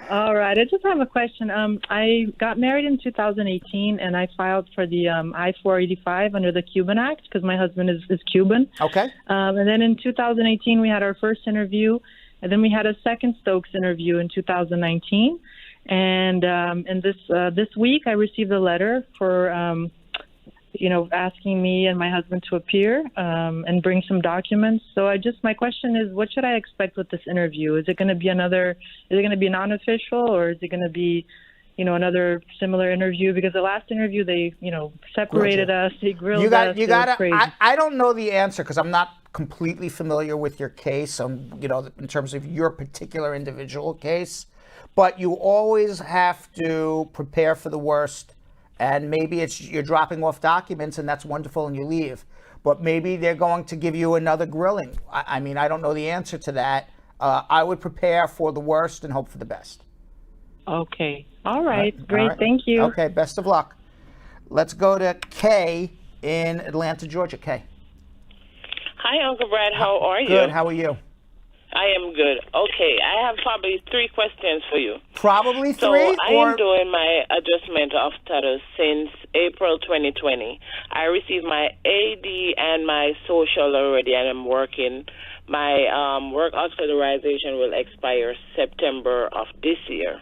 All right. I just have a question. I got married in 2018, and I filed for the I-485 under the Cuban Act because my husband is Cuban. Okay. And then in 2018, we had our first interview, and then we had a second Stokes interview in 2019. And this week, I received a letter for, asking me and my husband to appear and bring some documents. So my question is, what should I expect with this interview? Is it going to be non-official, or is it going to be, another similar interview? Because the last interview, they, separated us, they grilled us. I don't know the answer because I'm not completely familiar with your case, in terms of your particular individual case. But you always have to prepare for the worst. And maybe you're dropping off documents, and that's wonderful, and you leave. But maybe they're going to give you another grilling. I don't know the answer to that. I would prepare for the worst and hope for the best. Okay. All right. Great. All right. Thank you. Okay. Best of luck. Let's go to Kay in Atlanta, Georgia. Kay. Hi, Uncle Brad. How are you? Good. How are you? I am good. Okay, I have probably 3 questions for you. Probably 3? So I am doing my adjustment of status since April 2020. I received my AD and my social already, and I'm working. My work authorization will expire September of this year.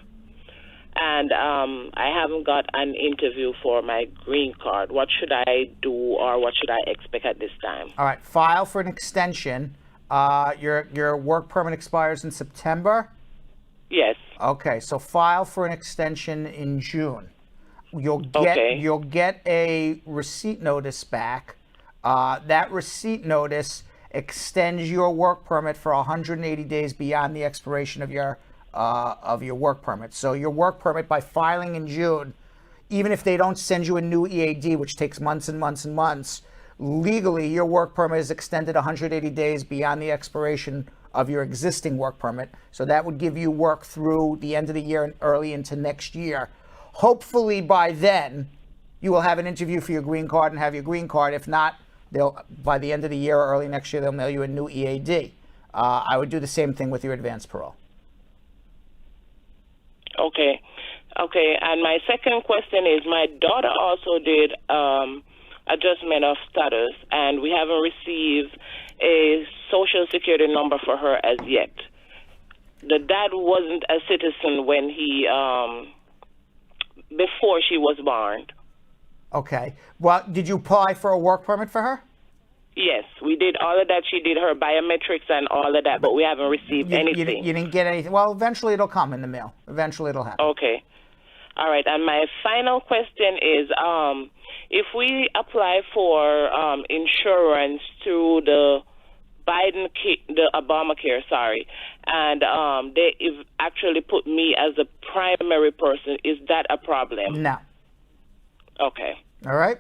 And I haven't got an interview for my green card. What should I do, or what should I expect at this time? All right, file for an extension. Your work permit expires in September? Yes. Okay, so file for an extension in June. You'll get a receipt notice back. That receipt notice extends your work permit for 180 days beyond the expiration of your work permit. So your work permit, by filing in June, even if they don't send you a new EAD, which takes months and months and months, legally your work permit is extended 180 days beyond the expiration of your existing work permit. So that would give you work through the end of the year and early into next year. Hopefully by then you will have an interview for your green card and have your green card. If not, by the end of the year or early next year, they'll mail you a new EAD. I would do the same thing with your advance parole. Okay. And my second question is, my daughter also did adjustment of status, and we haven't received a social security number for her as yet. The dad wasn't a citizen when he before she was born. Okay. Well, did you apply for a work permit for her? Yes, we did all of that. She did her biometrics and all of that, but we haven't received anything. You didn't get anything? Well, eventually it'll come in the mail. Eventually it'll happen. Okay. All right. And my final question is, if we apply for insurance through the Obamacare, and they actually put me as a primary person, is that a problem? No. Okay. All right.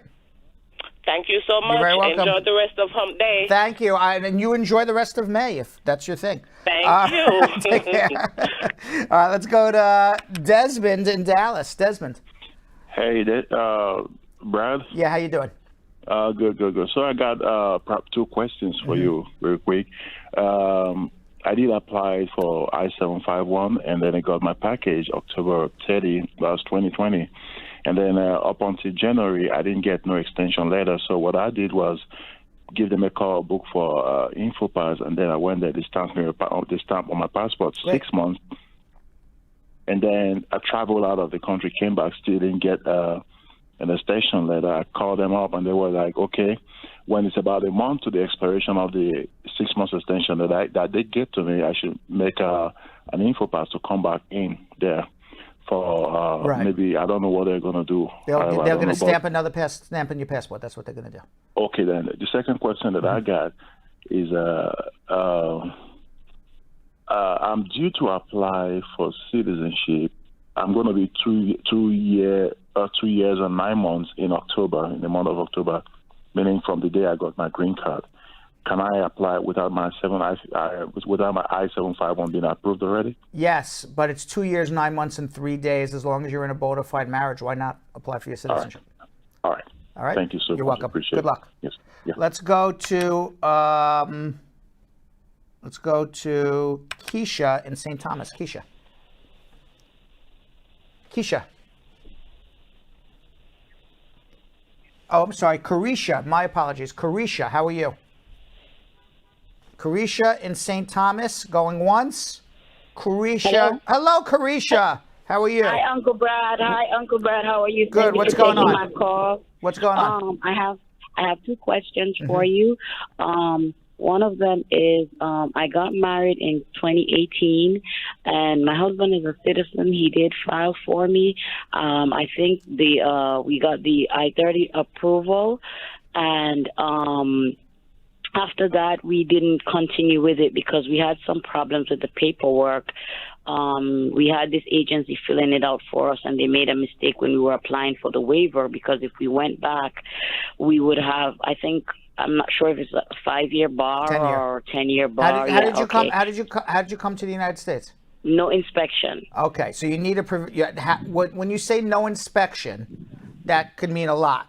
Thank you so much. You're very welcome. Enjoy the rest of Hump Day. Thank you. And you enjoy the rest of May, if that's your thing. Thank you. Take care. All right, let's go to Desmond in Dallas. Desmond. Hey, Brad? Yeah, how you doing? Good. So I got 2 questions for you real quick. I did apply for I-751, and then I got my package October 30, last 2020. And then up until January, I didn't get no extension letter. So what I did was give them a call, book for InfoPass, and then I went there. They stamped on my passport, 6 months. And then I traveled out of the country, came back, still didn't get an extension letter. I called them up, and they were like, okay, when it's about a month to the expiration of the 6 months extension that they get to me, I should make an InfoPass to come back in there. For maybe, I don't know what they're going to do. They're going to stamp stamp in your passport. That's what they're going to do. Okay, then. The second question that I got is I'm due to apply for citizenship. I'm going to be 2 years and 9 months in October, in the month of October, meaning from the day I got my green card. Can I apply without my I-751 being approved already? Yes, but it's 2 years, 9 months, and 3 days. As long as you're in a bona fide marriage, why not apply for your citizenship? All right. Thank you so much. You're welcome. Appreciate Good luck. Yes. Yeah. Let's go to Keisha in St. Thomas. Keisha. Oh, I'm sorry. Kareesha. My apologies. Kareesha, how are you? Kareesha in St. Thomas, going once. Kareesha. Hello, Kareesha. How are you? Hi, Uncle Brad. How are you? Good. What's going on? My call. What's going on? I have 2 questions for you. One of them is I got married in 2018, and my husband is a citizen. He did file for me. I think we got the I-30 approval, and after that, we didn't continue with it because we had some problems with the paperwork. We had this agency filling it out for us, and they made a mistake when we were applying for the waiver, because if we went back, we would have, I think, I'm not sure if it's a 5-year bar or 10-year bar. How did you come to the United States? No inspection. Okay, so you need when you say no inspection, that could mean a lot.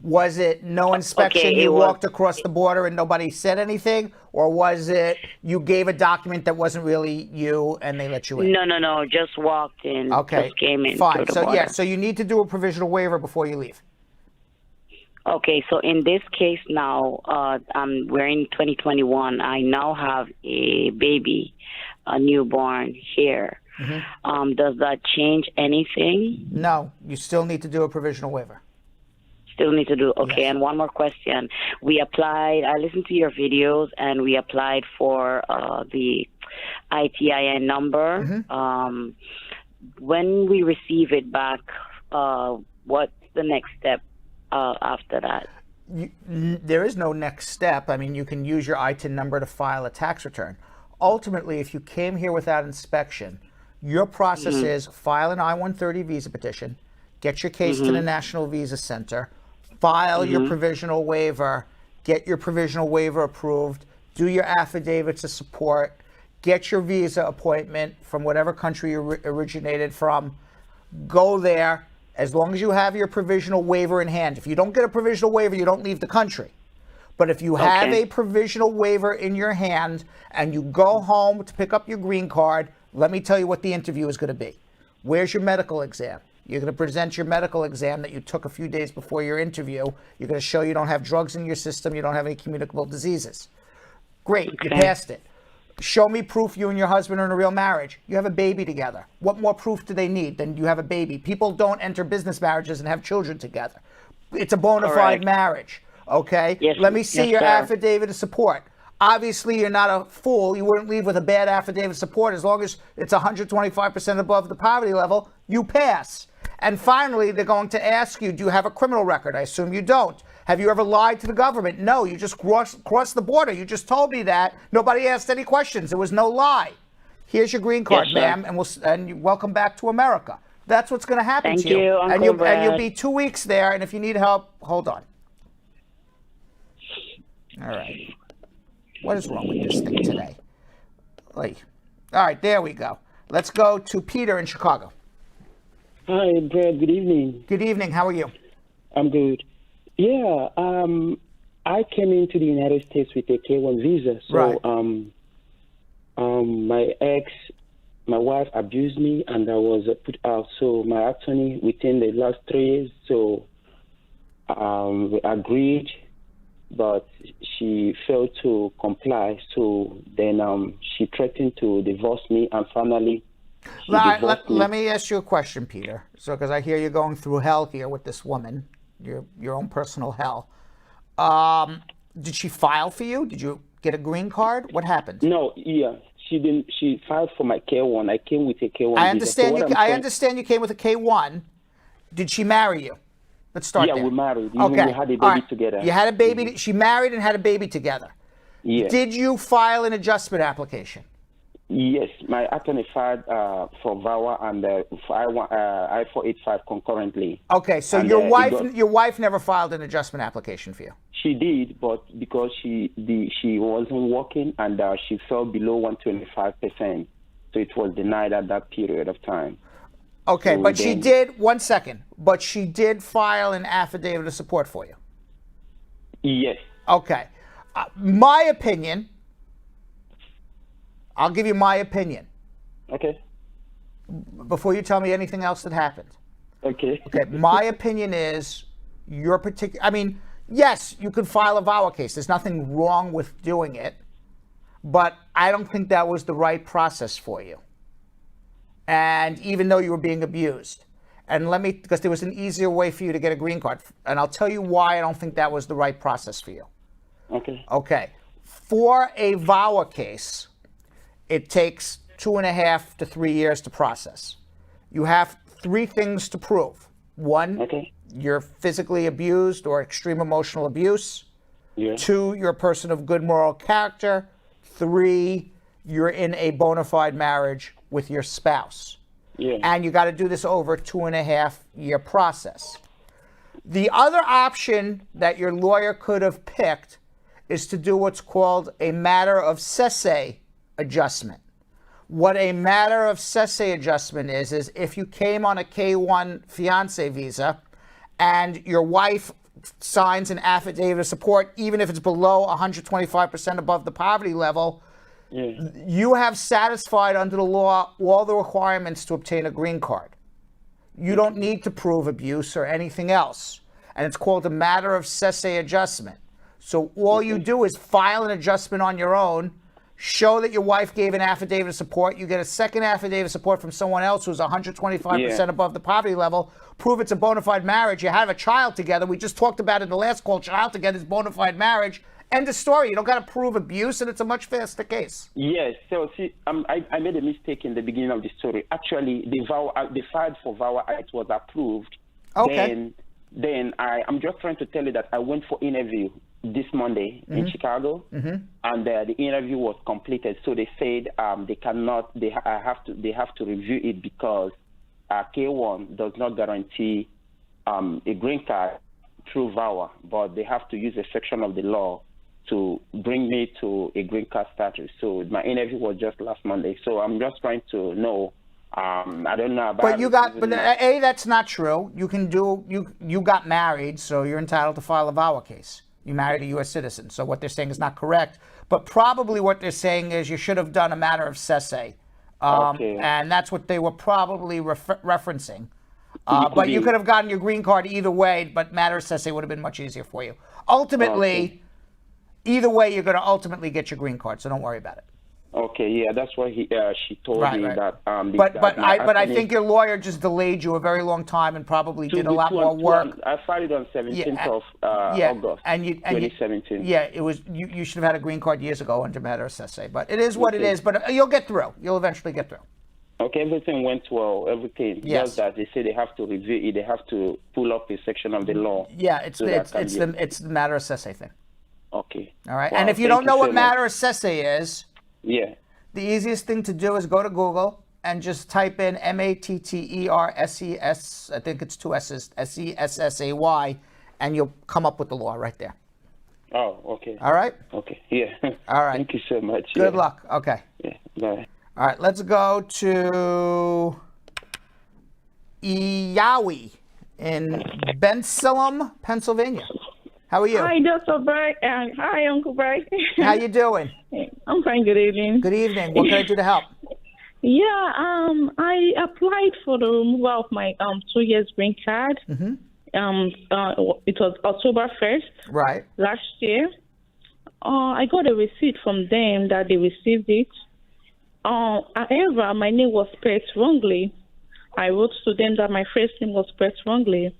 Was it no inspection, Okay, you walked across the border and nobody said anything? Or was it you gave a document that wasn't really you and they let you in? No. Just walked in. Okay, Just came in. fine. Through the So border. yeah, so you need to do a provisional waiver before you leave. Okay, so in this case now, we're in 2021. I now have a baby, a newborn here. Does that change anything? No, you still need to do a provisional waiver. Still need to do. Okay, Yes. and one more question. We applied, I listened to your videos, and we applied for the ITIN number. When we receive it back, what's the next step after that? There is no next step. I mean, you can use your ITIN number to file a tax return. Ultimately, if you came here without inspection, your process is file an I-130 visa petition, get your case to the National Visa Center, file your provisional waiver, get your provisional waiver approved, do your affidavits of support, get your visa appointment from whatever country you originated from, go there. As long as you have your provisional waiver in hand. If you don't get a provisional waiver, you don't leave the country. But if you have a provisional waiver in your hand and you go home to pick up your green card, let me tell you what the interview is going to be. Where's your medical exam? You're going to present your medical exam that you took a few days before your interview. You're going to show you don't have drugs in your system, you don't have any communicable diseases. Great, you passed it. Show me proof you and your husband are in a real marriage. You have a baby together. What more proof do they need than you have a baby? People don't enter business marriages and have children together. It's a bona fide marriage, okay? Yes, Let me see yes, your sir. affidavit of support. Obviously, you're not a fool. You wouldn't leave with a bad affidavit of support. As long as it's 125% above the poverty level, you pass. And finally, they're going to ask you, do you have a criminal record? I assume you don't. Have you ever lied to the government? No, you just crossed the border. You just told me that. Nobody asked any questions. There was no lie. Here's your green card, Yes, ma'am, and welcome back to America. That's what's going to happen Thank to you. you, Uncle Brad. And you'll be 2 weeks there, and if you need help, hold on. All right. What is wrong with this thing today? All right, there we go. Let's go to Peter in Chicago. Hi, Brad. Good evening. Good evening. How are you? I'm good. Yeah, I came into the United States with a K-1 visa. So, right. My wife abused me, and I was put out. So my attorney, within the last 3 years, so we agreed, but she failed to comply. So then she threatened to divorce me, and finally. Let me ask you a question, Peter. So, because I hear you're going through hell here with this woman, your own personal hell. Did she file for you? Did you get a green card? What happened? No, yeah, she didn't. She filed for my K-1. I came with a K-1. I understand. I understand you came with a K-1. Did she marry you? Let's start there. Yeah, we married. Okay. We had a baby together. You had a baby. She married and had a baby together. Yes. Did you file an adjustment application? Yes, my attorney filed for VAWA and I-485 concurrently. Okay, so And, your wife never filed an adjustment application for you. She did, but because she wasn't working and she fell below 125%, so it was denied at that period of time. Okay, So but then- she did, one second, but she did file an affidavit of support for you. Yes. Okay. My opinion, I'll give you my opinion Okay. before you tell me anything else that happened. Okay. Okay, my opinion is your particular, I mean, yes, you could file a VAWA case. There's nothing wrong with doing it, but I don't think that was the right process for you. And even though you were being abused. And because there was an easier way for you to get a green card. And I'll tell you why I don't think that was the right process for you. Okay. Okay. For a VAWA case, it takes 2.5 to 3 years to process. You have 3 things to prove. 1, you're physically abused or extreme emotional abuse. Yeah. 2, you're a person of good moral character. 3, you're in a bona fide marriage with your spouse. Yeah. And you got to do this over a 2.5-year process. The other option that your lawyer could have picked is to do what's called a matter of cesse adjustment. What a matter of cesse adjustment is if you came on a K-1 fiancé visa and your wife signs an affidavit of support, even if it's below 125% above the poverty level, you have satisfied under the law all the requirements to obtain a green card. You don't need to prove abuse or anything else. And it's called a matter of cesse adjustment. So all you do is file an adjustment on your own, show that your wife gave an affidavit of support. You get a second affidavit of support from someone else who's 125% above the poverty level. Prove it's a bona fide marriage. You have a child together. We just talked about it in the last call. Child together is bona fide marriage. End of story. You don't got to prove abuse, and it's a much faster case. Yes. So see, I made a mistake in the beginning of the story. Actually, they filed for VAWA. It was approved. Okay. Then I'm just trying to tell you that I went for interview this Monday in Chicago, and the interview was completed. So they said they have to review it because K1 does not guarantee a green card through VAWA, but they have to use a section of the law to bring me to a green card status. So my interview was just last Monday. So I'm just trying to know. I don't know about. But that's not true. You got married, so you're entitled to file a VAWA case. You married a U.S. citizen. So what they're saying is not correct. But probably what they're saying is you should have done a matter of cesse. And that's what they were probably referencing. But you could have gotten your green card either way, but matter of cesse would have been much easier for you. Ultimately, either way, you're going to ultimately get your green card, so don't worry about it. Okay, yeah, that's why she told me that. But I think your lawyer just delayed you a very long time and probably did a lot more work. I filed on 17th of August, 2017. It was you should have had a green card years ago under matter of cesse. But it is what it is. But you'll get through. You'll eventually get through. Okay, everything went well. Everything. Yes. Just that they say they have to review it. They have to pull up a section of the law. Yeah, it's the matter of cesse thing. Okay. All right. Well, and if you don't know what matter of cesse is. Yeah. The easiest thing to do is go to Google and just type in MATTERSES, I think it's two S's, SESSAY, and you'll come up with the law right there. Oh, okay. All right? Okay, yeah. All right. Thank you so much. Good luck. Okay. Yeah, bye. All right, let's go to Iyawi in Bensalem, Pennsylvania. How are you? Hi, Dr. Bright. Hi, Uncle Bright. How you doing? I'm fine. Good evening. Good evening. What can I do to help? Yeah, I applied for the removal of my 2 years green card. Mm-hmm. It was October 1st. Right. Last year. I got a receipt from them that they received it. However, my name was spelled wrongly. I wrote to them that my first name was spelled wrongly.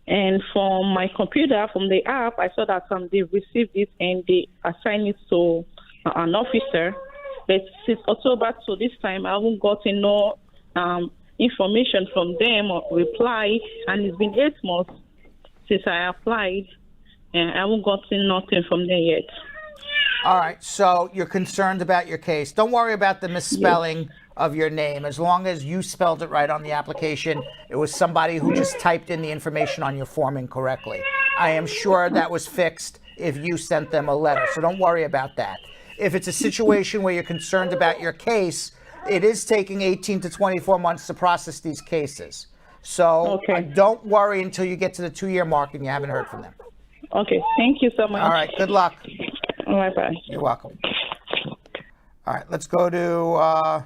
And from my computer, from the app, I saw that they received it and they assigned it to an officer. But since October to this time, I haven't gotten no information from them or reply. And it's been 8 months since I applied, and I haven't gotten nothing from them yet. All right, so you're concerned about your case. Don't worry about the misspelling of your name. As long as you spelled it right on the application, it was somebody who just typed in the information on your form incorrectly. I am sure that was fixed if you sent them a letter, so don't worry about that. If it's a situation where you're concerned about your case, it is taking 18 to 24 months to process these cases. So don't worry until you get to the 2-year mark and you haven't heard from them. Okay, thank you so much. All right, good luck. All right, bye. You're welcome. All right, let's go to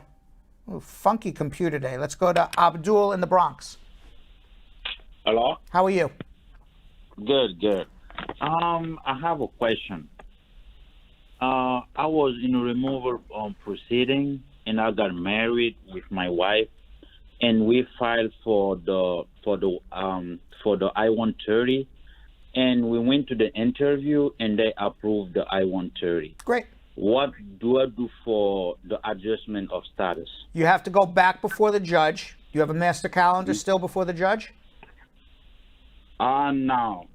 funky computer day. Let's go to Abdul in the Bronx. Hello? How are you? Good. I have a question. I was in a removal proceeding, and I got married with my wife, and we filed for the I-130, and we went to the interview, and they approved the I-130. Great. What do I do for the adjustment of status? You have to go back before the judge. Do you have a master calendar still before the judge? No.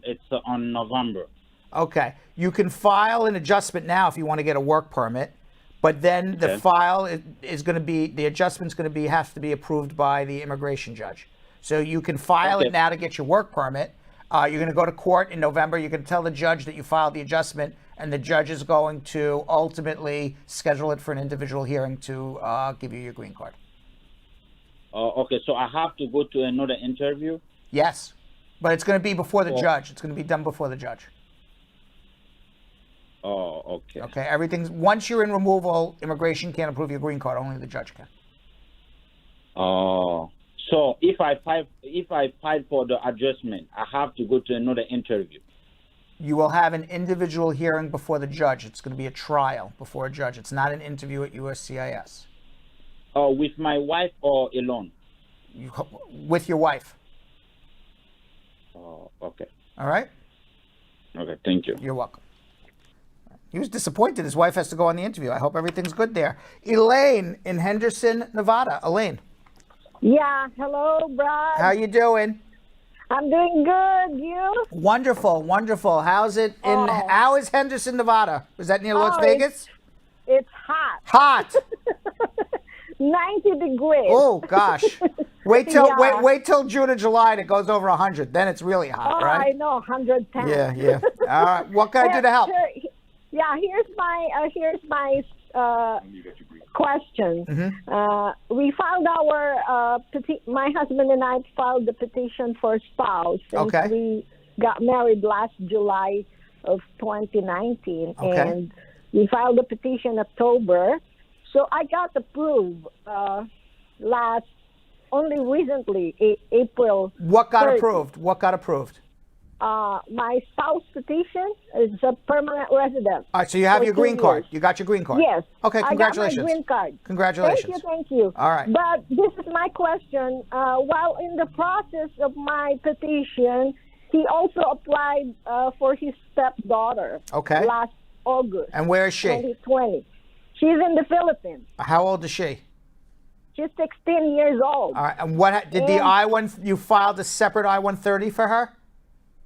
It's on November. Okay. You can file an adjustment now if you want to get a work permit, but then the file is going to be, the adjustment's going to have to be approved by the immigration judge. So you can file it now to get your work permit. You're going to go to court in November. You can tell the judge that you filed the adjustment, and the judge is going to ultimately schedule it for an individual hearing to give you your green card. Okay, so I have to go to another interview? Yes. But it's going to be before the judge. It's going to be done before the judge. Oh, okay. Okay, everything's, once you're in removal, immigration can't approve your green card. Only the judge can. Oh, so if I fight for the adjustment, I have to go to another interview. You will have an individual hearing before the judge. It's going to be a trial before a judge. It's not an interview at USCIS. Oh, with my wife or alone? With your wife. Oh, okay. All right? Okay, thank you. You're welcome. He was disappointed. His wife has to go on the interview. I hope everything's good there. Elaine in Henderson, Nevada. Elaine. Yeah, hello, Brad. How you doing? I'm doing good. You? Wonderful, wonderful. How's it in? How is Henderson, Nevada? Is that near Las Vegas? It's hot. Hot. 90 degrees. Oh gosh. Wait till June or July and it goes over 100. Then it's really hot, right? I know, 110. Yeah. All right. What can I do to help? Yeah, here's my question. Mm-hmm. We filed our my husband and I filed the petition for spouse since we got married last July of 2019, and we filed the petition October. So I got approved only recently, April. What got 30th. approved? What got approved? My spouse petition is a permanent resident. All right, so you have your green card. You got your green card. Yes. Okay, congratulations. I got my green card. Congratulations. Thank you. All right. But this is my question. While in the process of my petition, he also applied for his stepdaughter. Okay. Last August. And where is she? 2020. She's in the Philippines. How old is she? She's 16 years old. All right. And what did the I-1? You filed a separate I-130 for her?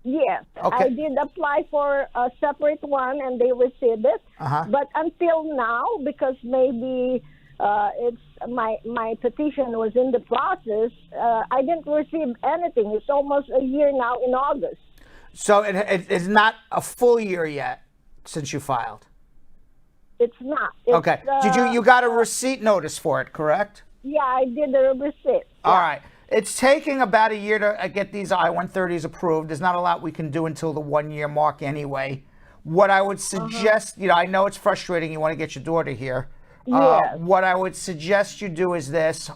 Yes, okay. I did apply for a separate one, and they received it. But until now, because maybe it's my petition was in the process, I didn't receive anything. It's almost a year now in August. So it's not a full year yet since you filed. It's not. It's, okay. Did you got a receipt notice for it? Correct. Yeah, I did a receipt. All right. It's taking about a year to get these I-130s approved. There's not a lot we can do until the 1 year mark anyway. What I would suggest, I know it's frustrating. You want to get your daughter here. Yes. What I would suggest you do is this,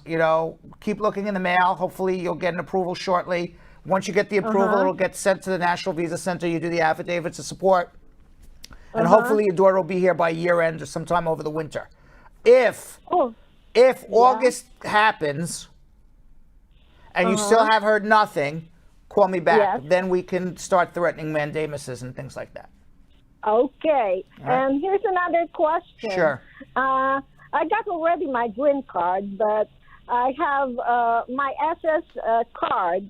keep looking in the mail. Hopefully you'll get an approval shortly. Once you get the approval, it'll get sent to the National Visa Center. You do the affidavits of support. And hopefully your daughter will be here by year end or sometime over the winter. If August happens and you still have heard nothing, call me back. Yes. Then we can start threatening mandamuses and things like that. Okay. All right. And here's another question. Sure. I got already my green card, but I have my SS card,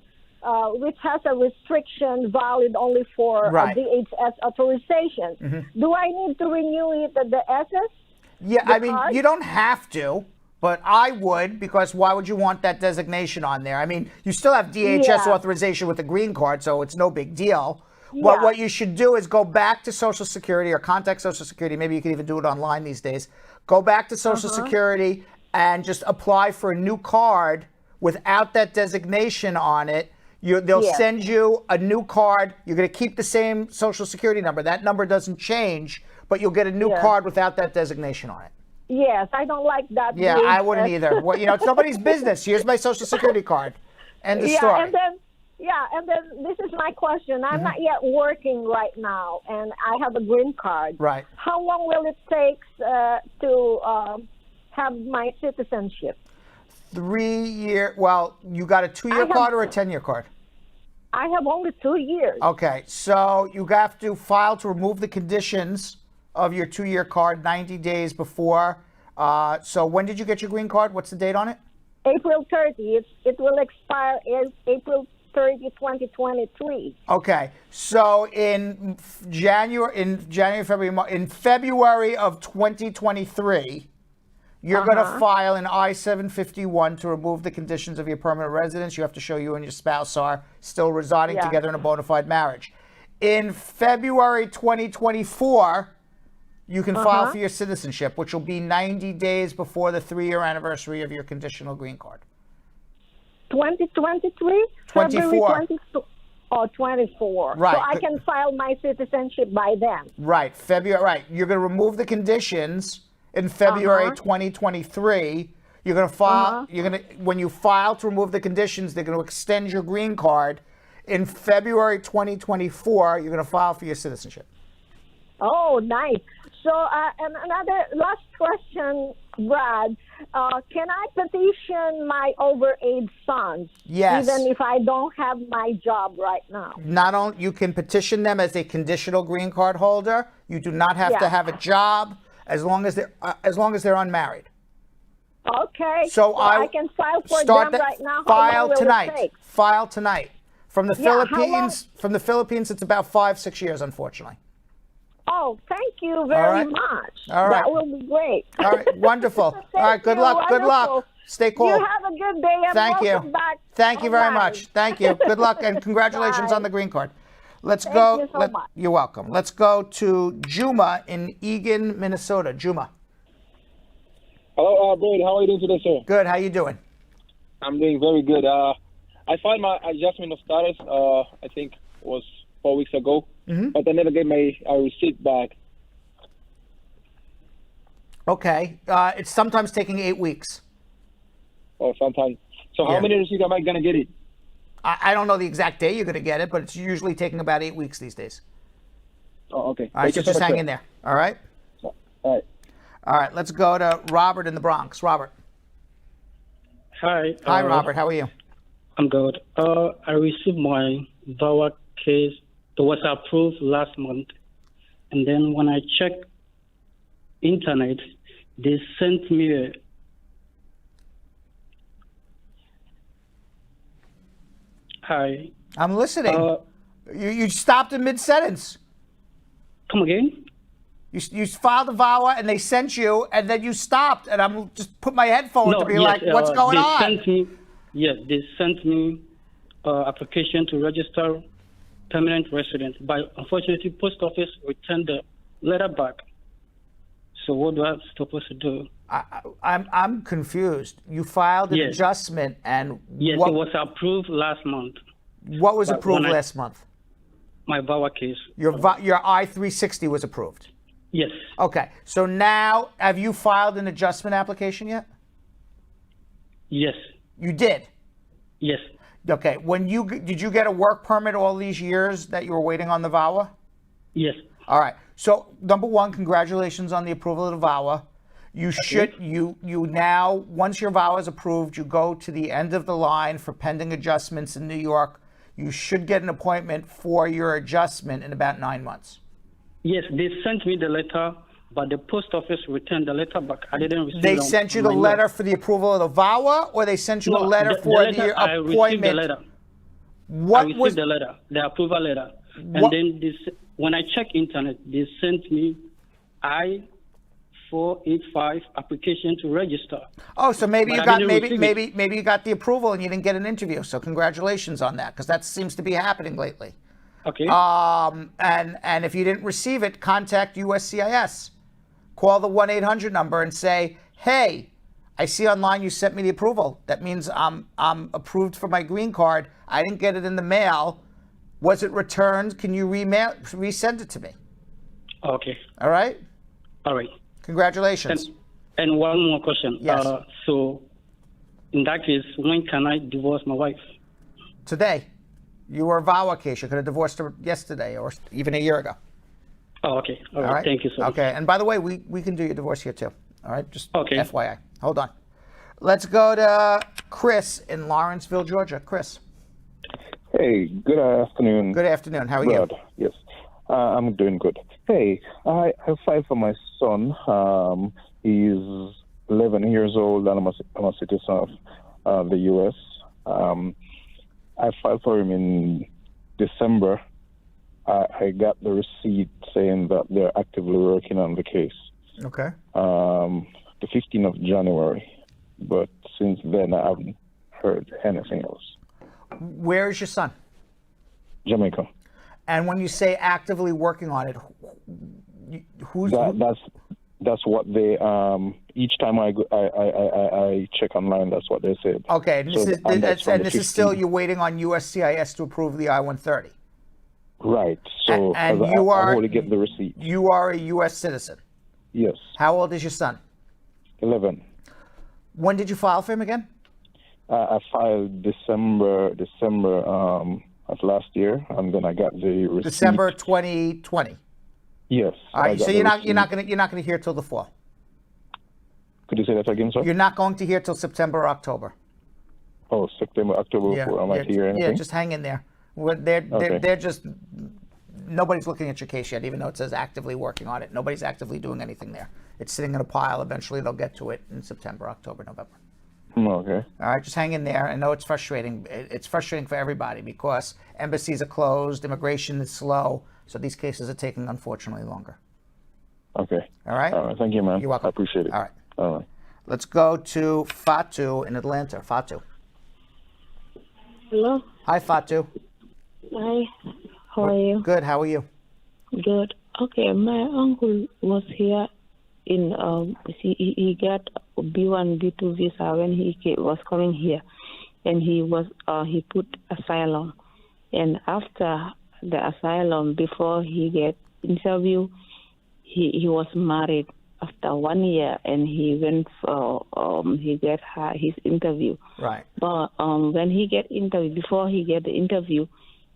which has a restriction valid only for DHS authorization. Do I need to renew it at the SS? Yeah, I mean, you don't have to, but I would, because why would you want that designation on there? I mean, you still have DHS authorization with the green card, so it's no big deal. But what you should do is go back to Social Security or contact Social Security. Maybe you can even do it online these days. Go back to Social Security and just apply for a new card without that designation on it. They'll send you a new card. You're going to keep the same Social Security number. That number doesn't change, but you'll get a new card without that designation on it. Yes, I don't like that. Yeah, I wouldn't either. Well, it's nobody's business. Here's my Social Security card. End of story. And then this is my question. I'm not yet working right now, and I have a green card. Right. How long will it take to have my citizenship? 3 year. Well, you got a 2 year card or a 10-year card? I have only 2 years. Okay, so you have to file to remove the conditions of your 2 year card 90 days before. So when did you get your green card? What's the date on it? April 30th. It will expire April 30, 2023. Okay, so in February of 2023, you're going to file an I-751 to remove the conditions of your permanent residence. You have to show you and your spouse are still residing together in a bona fide marriage. In February 2024, you can file for your citizenship, which will be 90 days before the 3 year anniversary of your conditional green card. 2023? 24. or 24. Right. So I can file my citizenship by then. Right, February. Right, you're going to remove the conditions in February 2023. You're going to file. You're going to when you file to remove the conditions, they're going to extend your green card. In February 2024, you're going to file for your citizenship. Oh, nice. So, and another last question, Brad. Can I petition my overage sons? Yes. Even if I don't have my job right now? Not only you can petition them as a conditional green card holder. You do not have to have a job as long as they're unmarried. Okay. So I can file for them right now. How long will it take? File tonight. From the Philippines. From the Philippines, it's about 5-6 years, unfortunately. Oh, thank you very much. All right. That will be great. All right, wonderful. All right, good luck. Good luck. Stay cool. You have a good day. And Thank you. Back Thank you very online. much. Thank you. Good luck and congratulations on the green card. Let's go. You so much. You're welcome. Let's go to Juma in Eagan, Minnesota. Juma. Hello, Brad. How are you doing today, sir? Good. How you doing? I'm doing very good. I filed my adjustment of status, I think it was 4 weeks ago, but I never get my receipt back. Okay. It's sometimes taking 8 weeks. Oh, sometimes. So how many receipts am I going to get it? I don't know the exact day you're going to get it, but it's usually taking about 8 weeks these days. Oh, okay. All right, so just hang in there. All right? All right. All right, let's go to Robert in the Bronx. Robert. Hi. Hi, Robert. How are you? I'm good. I received my VAWA case. It was approved last month. And then when I checked internet, they sent me a Hi. I'm listening. You stopped in mid-sentence. Come again? You filed a VAWA and they sent you, and then you stopped, and I'm just put my headphone to be like, what's going on? They sent me application to register permanent resident. But unfortunately, post office returned the letter back. So what do I supposed to do? I'm confused. You filed an adjustment, and yes, it was approved last month. What was approved last month? My VAWA case. Your I-360 was approved. Yes. Okay. So now, have you filed an adjustment application yet? Yes. You did? Yes. Okay. Did you get a work permit all these years that you were waiting on the VAWA? Yes. All right. So number one, congratulations on the approval of the VAWA. You should you now, once your VAWA is approved, you go to the end of the line for pending adjustments in New York. You should get an appointment for your adjustment in about 9 months. Yes, they sent me the letter, but the post office returned the letter back. I didn't receive it. They sent you the letter for the approval of the VAWA, or they sent you the letter for the appointment? I received the letter. I received the letter, the approval letter. And then when I check internet, they sent me I-485 application to register. Oh, so maybe you got maybe you got the approval and you didn't get an interview. So congratulations on that, because that seems to be happening lately. Okay. And if you didn't receive it, contact USCIS. Call the 1-800 number and say, "Hey, I see online you sent me the approval. That means I'm approved for my green card. I didn't get it in the mail. Was it returned? Can you resend it to me?" Okay. All right? All right. Congratulations. And one more question. Yes. So in that case, when can I divorce my wife? Today. You were a VAWA case. You could have divorced her yesterday or even a year ago. Oh, okay. All right. Thank you so much. Okay. And by the way, we can do your divorce here too. All right? Just FYI. Hold on. Let's go to Chris in Lawrenceville, Georgia. Chris. Hey, good afternoon. Good afternoon. How are you? Yes. I'm doing good. Hey, I filed for my son. He's 11 years old, and I'm a citizen of the U.S. I filed for him in December. I got the receipt saying that they're actively working on the case. Okay. The 15th of January. But since then, I haven't heard anything else. Where is your son? Jamaica. And when you say actively working on it, who's... That's what they each time I check online, that's what they said. Okay, and this is still, you're waiting on USCIS to approve the I-130. Right. So and you I already get the receipt. You are a U.S. citizen. Yes. How old is your son? 11. When did you file for him again? I filed December of last year, and then I got the receipt. December 2020. Yes. All right. So you're not gonna hear till the fall. Could you say that again, sir? You're not going to hear till September or October. Oh, September, October before I might hear anything? Yeah, just hang in there. They're just, nobody's looking at your case yet, even though it says actively working on it. Nobody's actively doing anything there. It's sitting in a pile. Eventually they'll get to it in September, October, November. Okay. All right, just hang in there. I know it's frustrating. It's frustrating for everybody because embassies are closed, immigration is slow, so these cases are taking, unfortunately, longer. Okay. All right? All right, thank you, man. You're welcome. I appreciate it. All right. All right. Let's go to Fatu in Atlanta. Fatu. Hello. Hi, Fatu. Hi. How are you? Good. How are you? Good. Okay, my uncle was here in he got B1 B2 visa when he was coming here, and he put asylum, and after the asylum, before he get interview, he was married after 1 year, and he went for he get his interview. Right. But when he get interview, before he get the interview,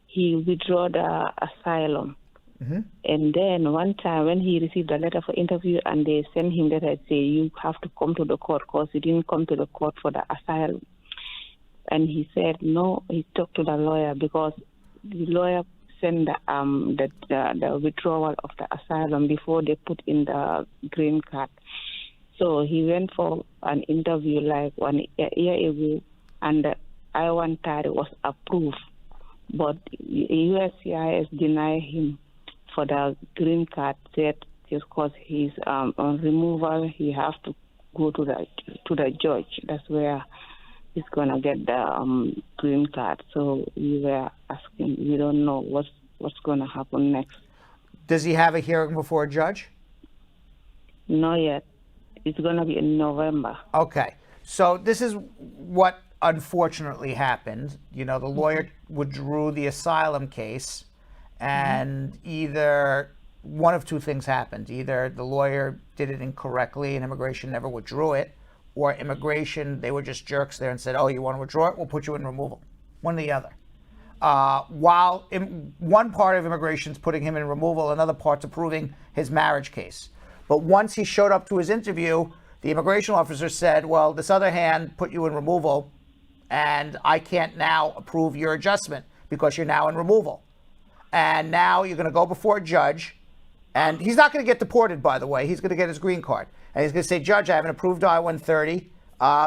he withdraw the asylum. Mm-hmm. And then one time when he received a letter for interview, and they sent him that say you have to come to the court because he didn't come to the court for the asylum. And he said no. He talked to the lawyer because the lawyer sent the withdrawal of the asylum before they put in the green card. So he went for an interview like 1 year ago, and the I-130 was approved, but USCIS denied him for the green card. Said just because he's on removal, he has to go to the judge. That's where he's gonna get the green card. So we were asking, we don't know what's gonna happen next. Does he have a hearing before a judge? Not yet. It's gonna be in November. Okay. So this is what unfortunately happened. You know, the lawyer withdrew the asylum case, and either one of two things happened. Either the lawyer did it incorrectly and immigration never withdrew it, or immigration, they were just jerks there and said, oh, you want to withdraw it? We'll put you in removal. One or the other. While one part of immigration is putting him in removal, another part's approving his marriage case. But once he showed up to his interview, the immigration officer said, well, this other hand put you in removal, and I can't now approve your adjustment because you're now in removal. And now you're going to go before a judge, and he's not going to get deported, by the way. He's going to get his green card. And he's going to say, Judge, I have an approved I-130.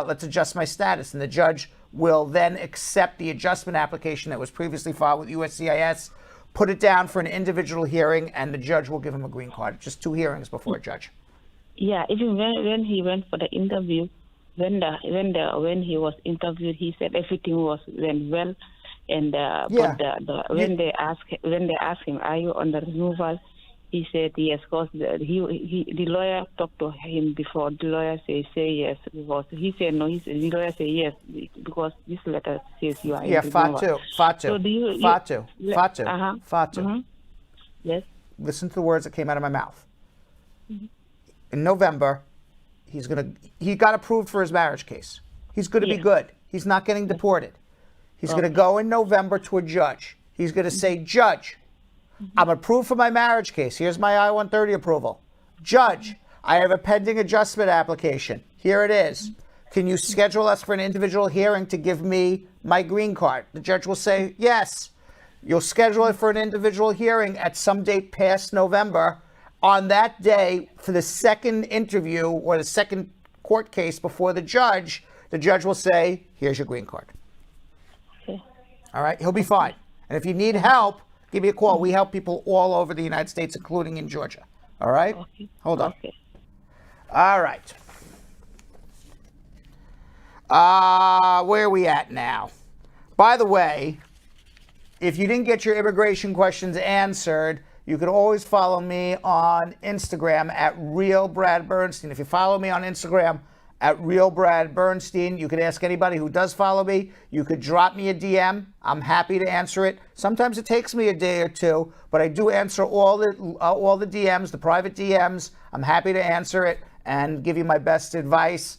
Let's adjust my status. And the judge will then accept the adjustment application that was previously filed with USCIS, put it down for an individual hearing, and the judge will give him a green card. Just 2 hearings before a judge. Yeah, even when he went for the interview, when he was interviewed, he said everything went well. And when they asked him, are you on the removal? He said yes, because the lawyer talked to him before. The lawyer say yes, because he said no. The lawyer say yes because this letter says you are in removal. Fatu. So Fatu. Yes. Listen to the words that came out of my mouth. Mm-hmm. In November, he got approved for his marriage case. He's going to be good. He's not getting deported. He's going to go in November to a judge. He's going to say, Judge, I'm approved for my marriage case. Here's my I-130 approval. Judge, I have a pending adjustment application. Here it is. Can you schedule us for an individual hearing to give me my green card? The judge will say, yes. You'll schedule it for an individual hearing at some date past November. On that day, for the second interview or the second court case before the judge will say, here's your green card. Okay. All right? He'll be fine. And if you need help, give me a call. We help people all over the United States, including in Georgia. All right? Okay. Hold on. Okay. All right. Where are we at now? By the way, if you didn't get your immigration questions answered, you can always follow me on Instagram at Real Brad Bernstein. If you follow me on Instagram at Real Brad Bernstein, you can ask anybody who does follow me. You could drop me a DM. I'm happy to answer it. Sometimes it takes me a day or two, but I do answer all the DMs, the private DMs. I'm happy to answer it and give you my best advice.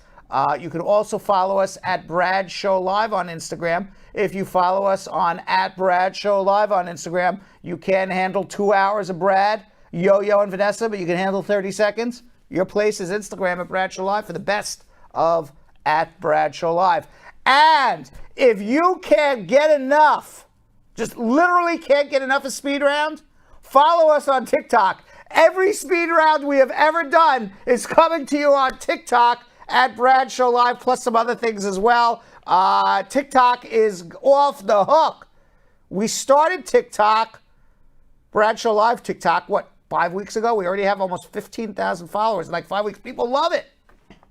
You can also follow us at Brad Show Live on Instagram. If you follow us on at Brad Show Live on Instagram, you can handle 2 hours of Brad, Yo-Yo, and Vanessa, but you can handle 30 seconds. Your place is Instagram at Brad Show Live for the best of at Brad Show Live. And if you can't get enough, just literally can't get enough of Speed Round, follow us on TikTok. Every Speed Round we have ever done is coming to you on TikTok at Brad Show Live, plus some other things as well. TikTok is off the hook. We started TikTok, Brad Show Live TikTok, 5 weeks ago? We already have almost 15,000 followers in like 5 weeks. People love it.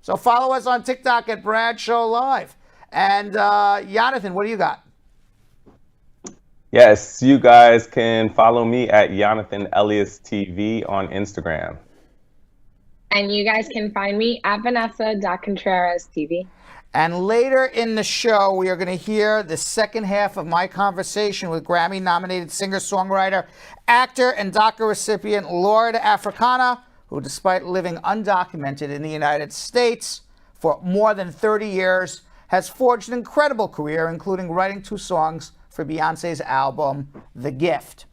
So follow us on TikTok at Brad Show Live. And Jonathan, what do you got? Yes, you guys can follow me at Jonathan Elias TV on Instagram. And you guys can find me at Vanessa.Contreras TV. And later in the show, we are going to hear the second half of my conversation with Grammy-nominated singer-songwriter, actor, and DACA recipient Lord Afrixana, who, despite living undocumented in the United States for more than 30 years, has forged an incredible career, including writing 2 songs for Beyonce's album, The Gift.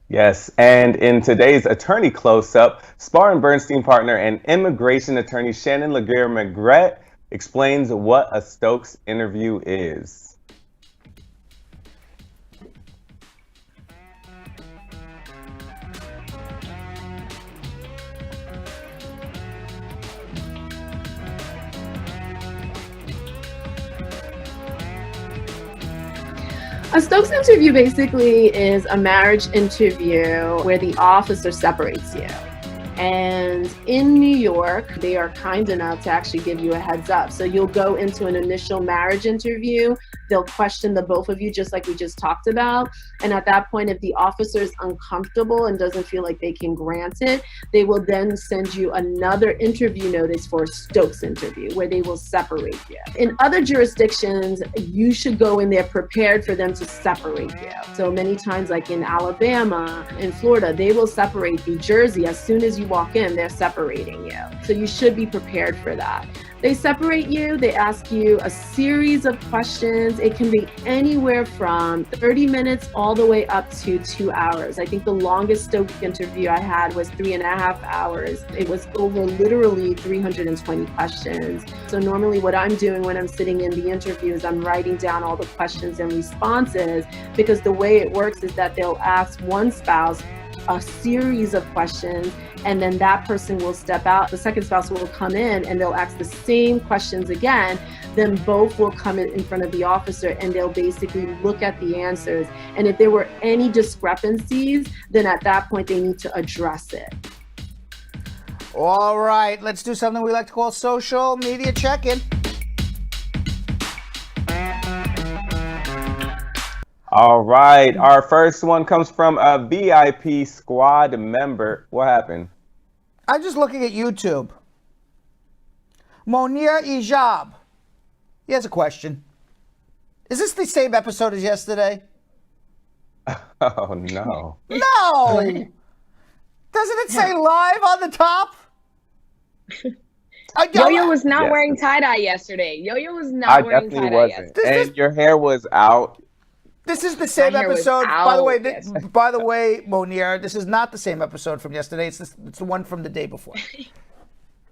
Yes, and in today's Attorney Close-Up, Spar and Bernstein partner and immigration attorney Shannon Laguerre-McGrett explains what a Stokes interview is. A Stokes interview basically is a marriage interview where the officer separates you. And in New York, they are kind enough to actually give you a heads up. So you'll go into an initial marriage interview. They'll question the both of you, just like we just talked about. And at that point, if the officer is uncomfortable and doesn't feel like they can grant it, they will then send you another interview notice for a Stokes interview where they will separate you. In other jurisdictions, you should go in there prepared for them to separate you. So many times, like in Alabama, in Florida, they will separate. New Jersey, as soon as you walk in, they're separating you. So you should be prepared for that. They separate you, they ask you a series of questions. It can be anywhere from 30 minutes all the way up to 2 hours. I think the longest Stokes interview I had was 3.5 hours. It was over literally 320 questions. So normally what I'm doing when I'm sitting in the interview is I'm writing down all the questions and responses, because the way it works is that they'll ask one spouse a series of questions, and then that person will step out. The second spouse will come in and they'll ask the same questions again. Then both will come in front of the officer and they'll basically look at the answers. And if there were any discrepancies, then at that point they need to address it. All right, let's do something we like to call social media check-in. All right, our first one comes from a VIP squad member. What happened? I'm just looking at YouTube. Monir Ijab. He has a question. Is this the same episode as yesterday? Oh, no. No! Doesn't it say live on the top? Yo-Yo was not wearing tie-dye yesterday. Yo-Yo was not wearing tie-dye wasn't. yesterday. And your hair was out. This is the same episode. By the way, Monir, this is not the same episode from yesterday. It's the one from the day before.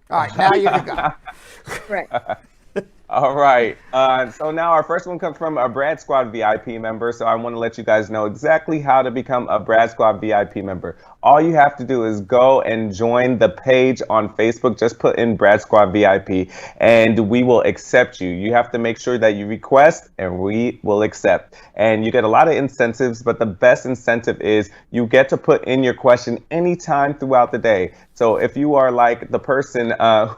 All right, now you can go. Right. All right. So now our first one comes from a Brad Squad VIP member. So I want to let you guys know exactly how to become a Brad Squad VIP member. All you have to do is go and join the page on Facebook. Just put in Brad Squad VIP and we will accept you. You have to make sure that you request and we will accept. And you get a lot of incentives, but the best incentive is you get to put in your question anytime throughout the day. So if you are like the person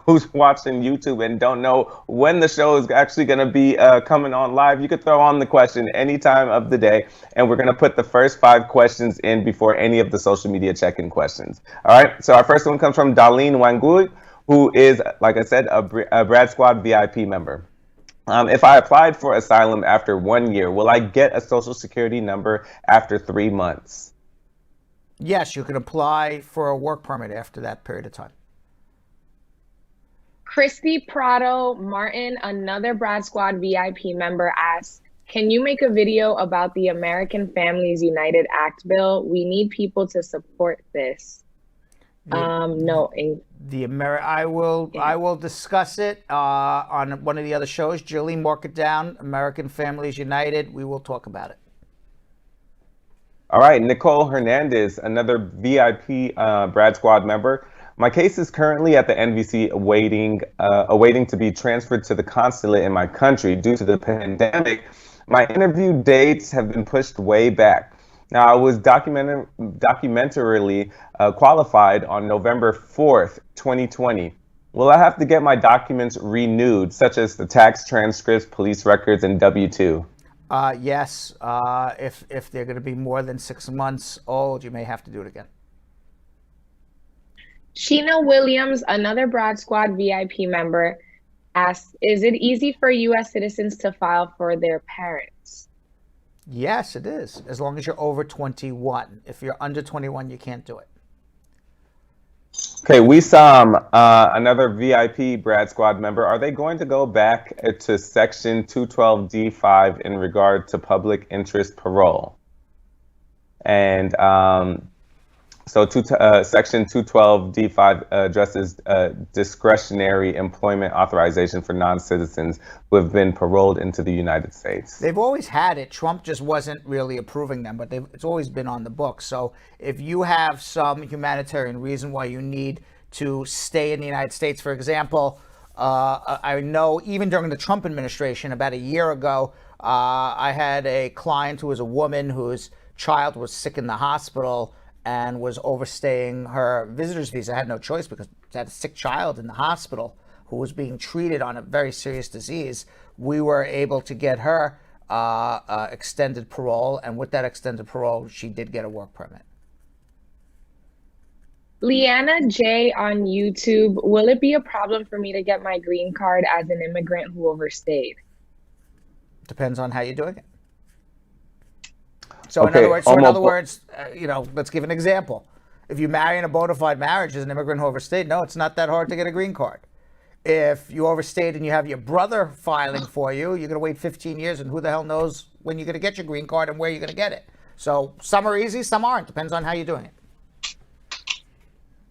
who's watching YouTube and don't know when the show show is actually going to be coming on live. You could throw on the question any time of the day, and we're going to put the first 5 questions in before any of the social media check-in questions. All right, so our first one comes from Darlene Wangui, who is, like I said, a Brad Squad VIP member. If I applied for asylum after 1 year, will I get a social security number after 3 months? Yes, you can apply for a work permit after that period of time. Christy Prado Martin, another Brad Squad VIP member, asks, can you make a video about the American Families United Act bill? We need people to support this. No. I will discuss it on one of the other shows. Julie, mark it down. American Families United. We will talk about it. All right, Nicole Hernandez, another VIP Brad Squad member. My case is currently at the NVC awaiting to be transferred to the consulate in my country due to the pandemic. My interview dates have been pushed way back. Now, I was documentarily qualified on November 4th, 2020. Will I have to get my documents renewed, such as the tax transcripts, police records, and W-2? Yes. If they're going to be more than 6 months old, you may have to do it again. Sheena Williams, another Brad Squad VIP member, asks, is it easy for U.S. citizens to file for their parents? Yes, it is, as long as you're over 21. If you're under 21, you can't do it. Okay, we saw another VIP Brad Squad member. Are they going to go back to Section 212D5 in regard to public interest parole? And so Section 212D5 addresses discretionary employment authorization for non-citizens who have been paroled into the United States. They've always had it. Trump just wasn't really approving them, but it's always been on the books. So if you have some humanitarian reason why you need to stay in the United States, for example, I know even during the Trump administration, about a year ago, I had a client who was a woman whose child was sick in the hospital and was overstaying her visitor's visa. Had no choice because she had a sick child in the hospital who was being treated on a very serious disease. We were able to get her extended parole, and with that extended parole, she did get a work permit. Leanna J on YouTube, will it be a problem for me to get my green card as an immigrant who overstayed? Depends on how you're doing it. So in other words, let's give an example. If you marry in a bona fide marriage as an immigrant who overstayed, no, it's not that hard to get a green card. If you overstayed and you have your brother filing for you, you're going to wait 15 years, and who the hell knows when you're going to get your green card and where you're going to get it. So some are easy, some aren't. Depends on how you're doing it.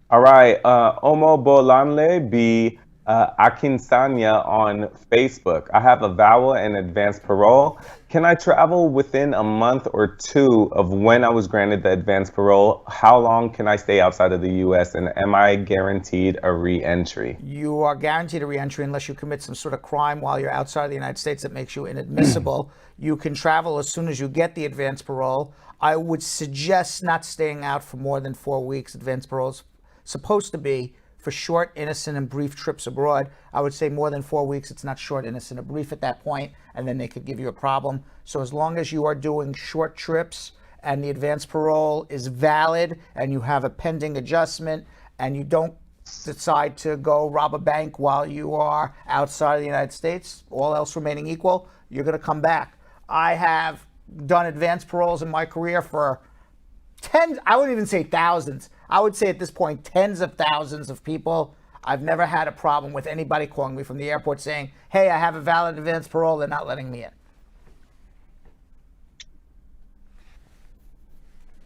All right, Omo Bolanle B. Akinsanya on Facebook. I have a VAWA and advanced parole. Can I travel within a month or 2 of when I was granted the advanced parole? How long can I stay outside of the U.S. and am I guaranteed a re-entry? You are guaranteed a re-entry unless you commit some sort of crime while you're outside of the United States that makes you inadmissible. You can travel as soon as you get the advanced parole. I would suggest not staying out for more than 4 weeks. Advanced parole is supposed to be for short, innocent, and brief trips abroad. I would say more than 4 weeks. It's not short, innocent, or brief at that point, and then they could give you a problem. So as long as you are doing short trips and the advanced parole is valid and you have a pending adjustment and you don't decide to go rob a bank while you are outside of the United States, all else remaining equal, you're going to come back. I have done advanced paroles in my career for tens, I wouldn't even say thousands. I would say at this point, tens of thousands of people. I've never had a problem with anybody calling me from the airport saying, hey, I have a valid advanced parole. They're not letting me in.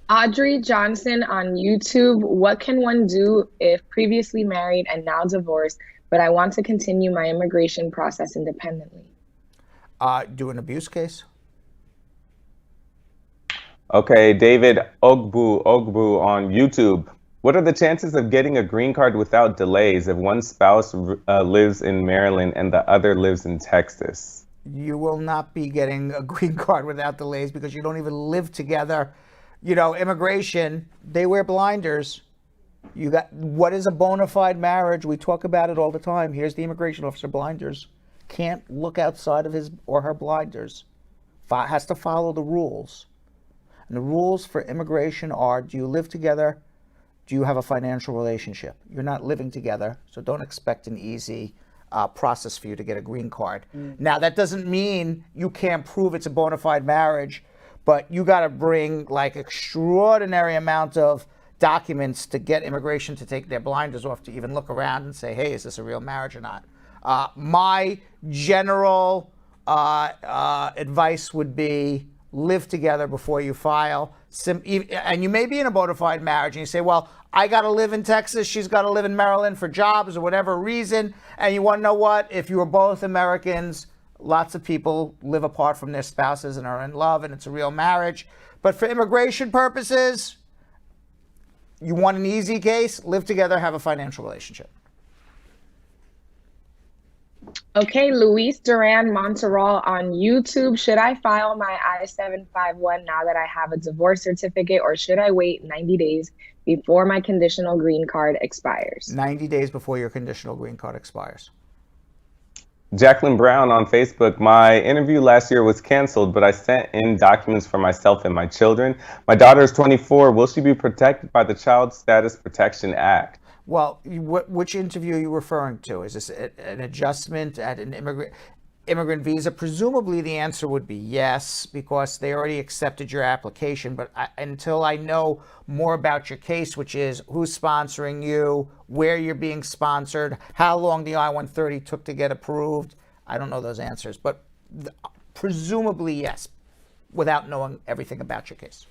Audrey Johnson on YouTube. What can one do if previously married and now divorced, but I want to continue my immigration process independently? Do an abuse case. Okay, David Ogbu on YouTube. What are the chances of getting a green card without delays if one spouse lives in Maryland and the other lives in Texas? You will not be getting a green card without delays because you don't even live together. You know, immigration, they wear blinders. You got, what is a bona fide marriage? We talk about it all the time. Here's the immigration officer blinders. can't look outside of his or her blinders, has to follow the rules. And the rules for immigration are, do you live together? Do you have a financial relationship? You're not living together, so don't expect an easy process for you to get a green card. Now, that doesn't mean you can't prove it's a bona fide marriage, but you got to bring like extraordinary amount of documents to get immigration to take their blinders off to even look around and say, hey, is this a real marriage or not? My general advice would be live together before you file. And you may be in a bona fide marriage and you say, well, I got to live in Texas, she's got to live in Maryland for jobs or whatever reason. And you want to know what? If you were both Americans, lots of people live apart from their spouses and are in love and it's a real marriage. But for immigration purposes, you want an easy case, live together, have a financial relationship. Okay, Luis Duran Monterol on YouTube. Should I file my I-751 now that I have a divorce certificate, or should I wait 90 days before my conditional green card expires? 90 days before your conditional green card expires. Jacqueline Brown on Facebook. My interview last year was canceled, but I sent in documents for myself and my children. My daughter is 24. Will she be protected by the Child Status Protection Act? Well, which interview are you referring to? Is this an adjustment at an immigrant visa? Presumably the answer would be yes, because they already accepted your application. But until I know more about your case, which is who's sponsoring you, where you're being sponsored, how long the I-130 took to get approved, I don't know those answers. But presumably yes, without knowing everything about your case.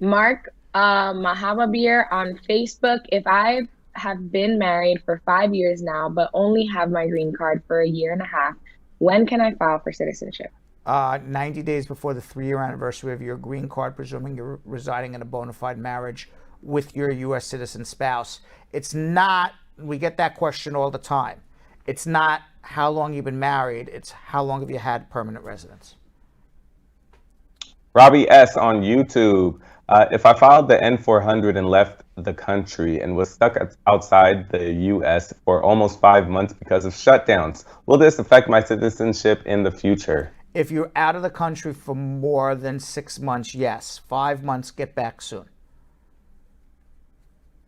Mark Mahababir on Facebook. If I have been married for 5 years now, but only have my green card for a year and a half, when can I file for citizenship? 90 days before the 3-year anniversary of your green card, presuming you're residing in a bona fide marriage with your U.S. citizen spouse. It's not, we get that question all the time. It's not how long you've been married, it's how long have you had permanent residence. Robbie S. on YouTube. If I filed the N-400 and left the country and was stuck outside the U.S. for almost 5 months because of shutdowns, will this affect my citizenship in the future? If you're out of the country for more than 6 months, yes. 5 months, get back soon.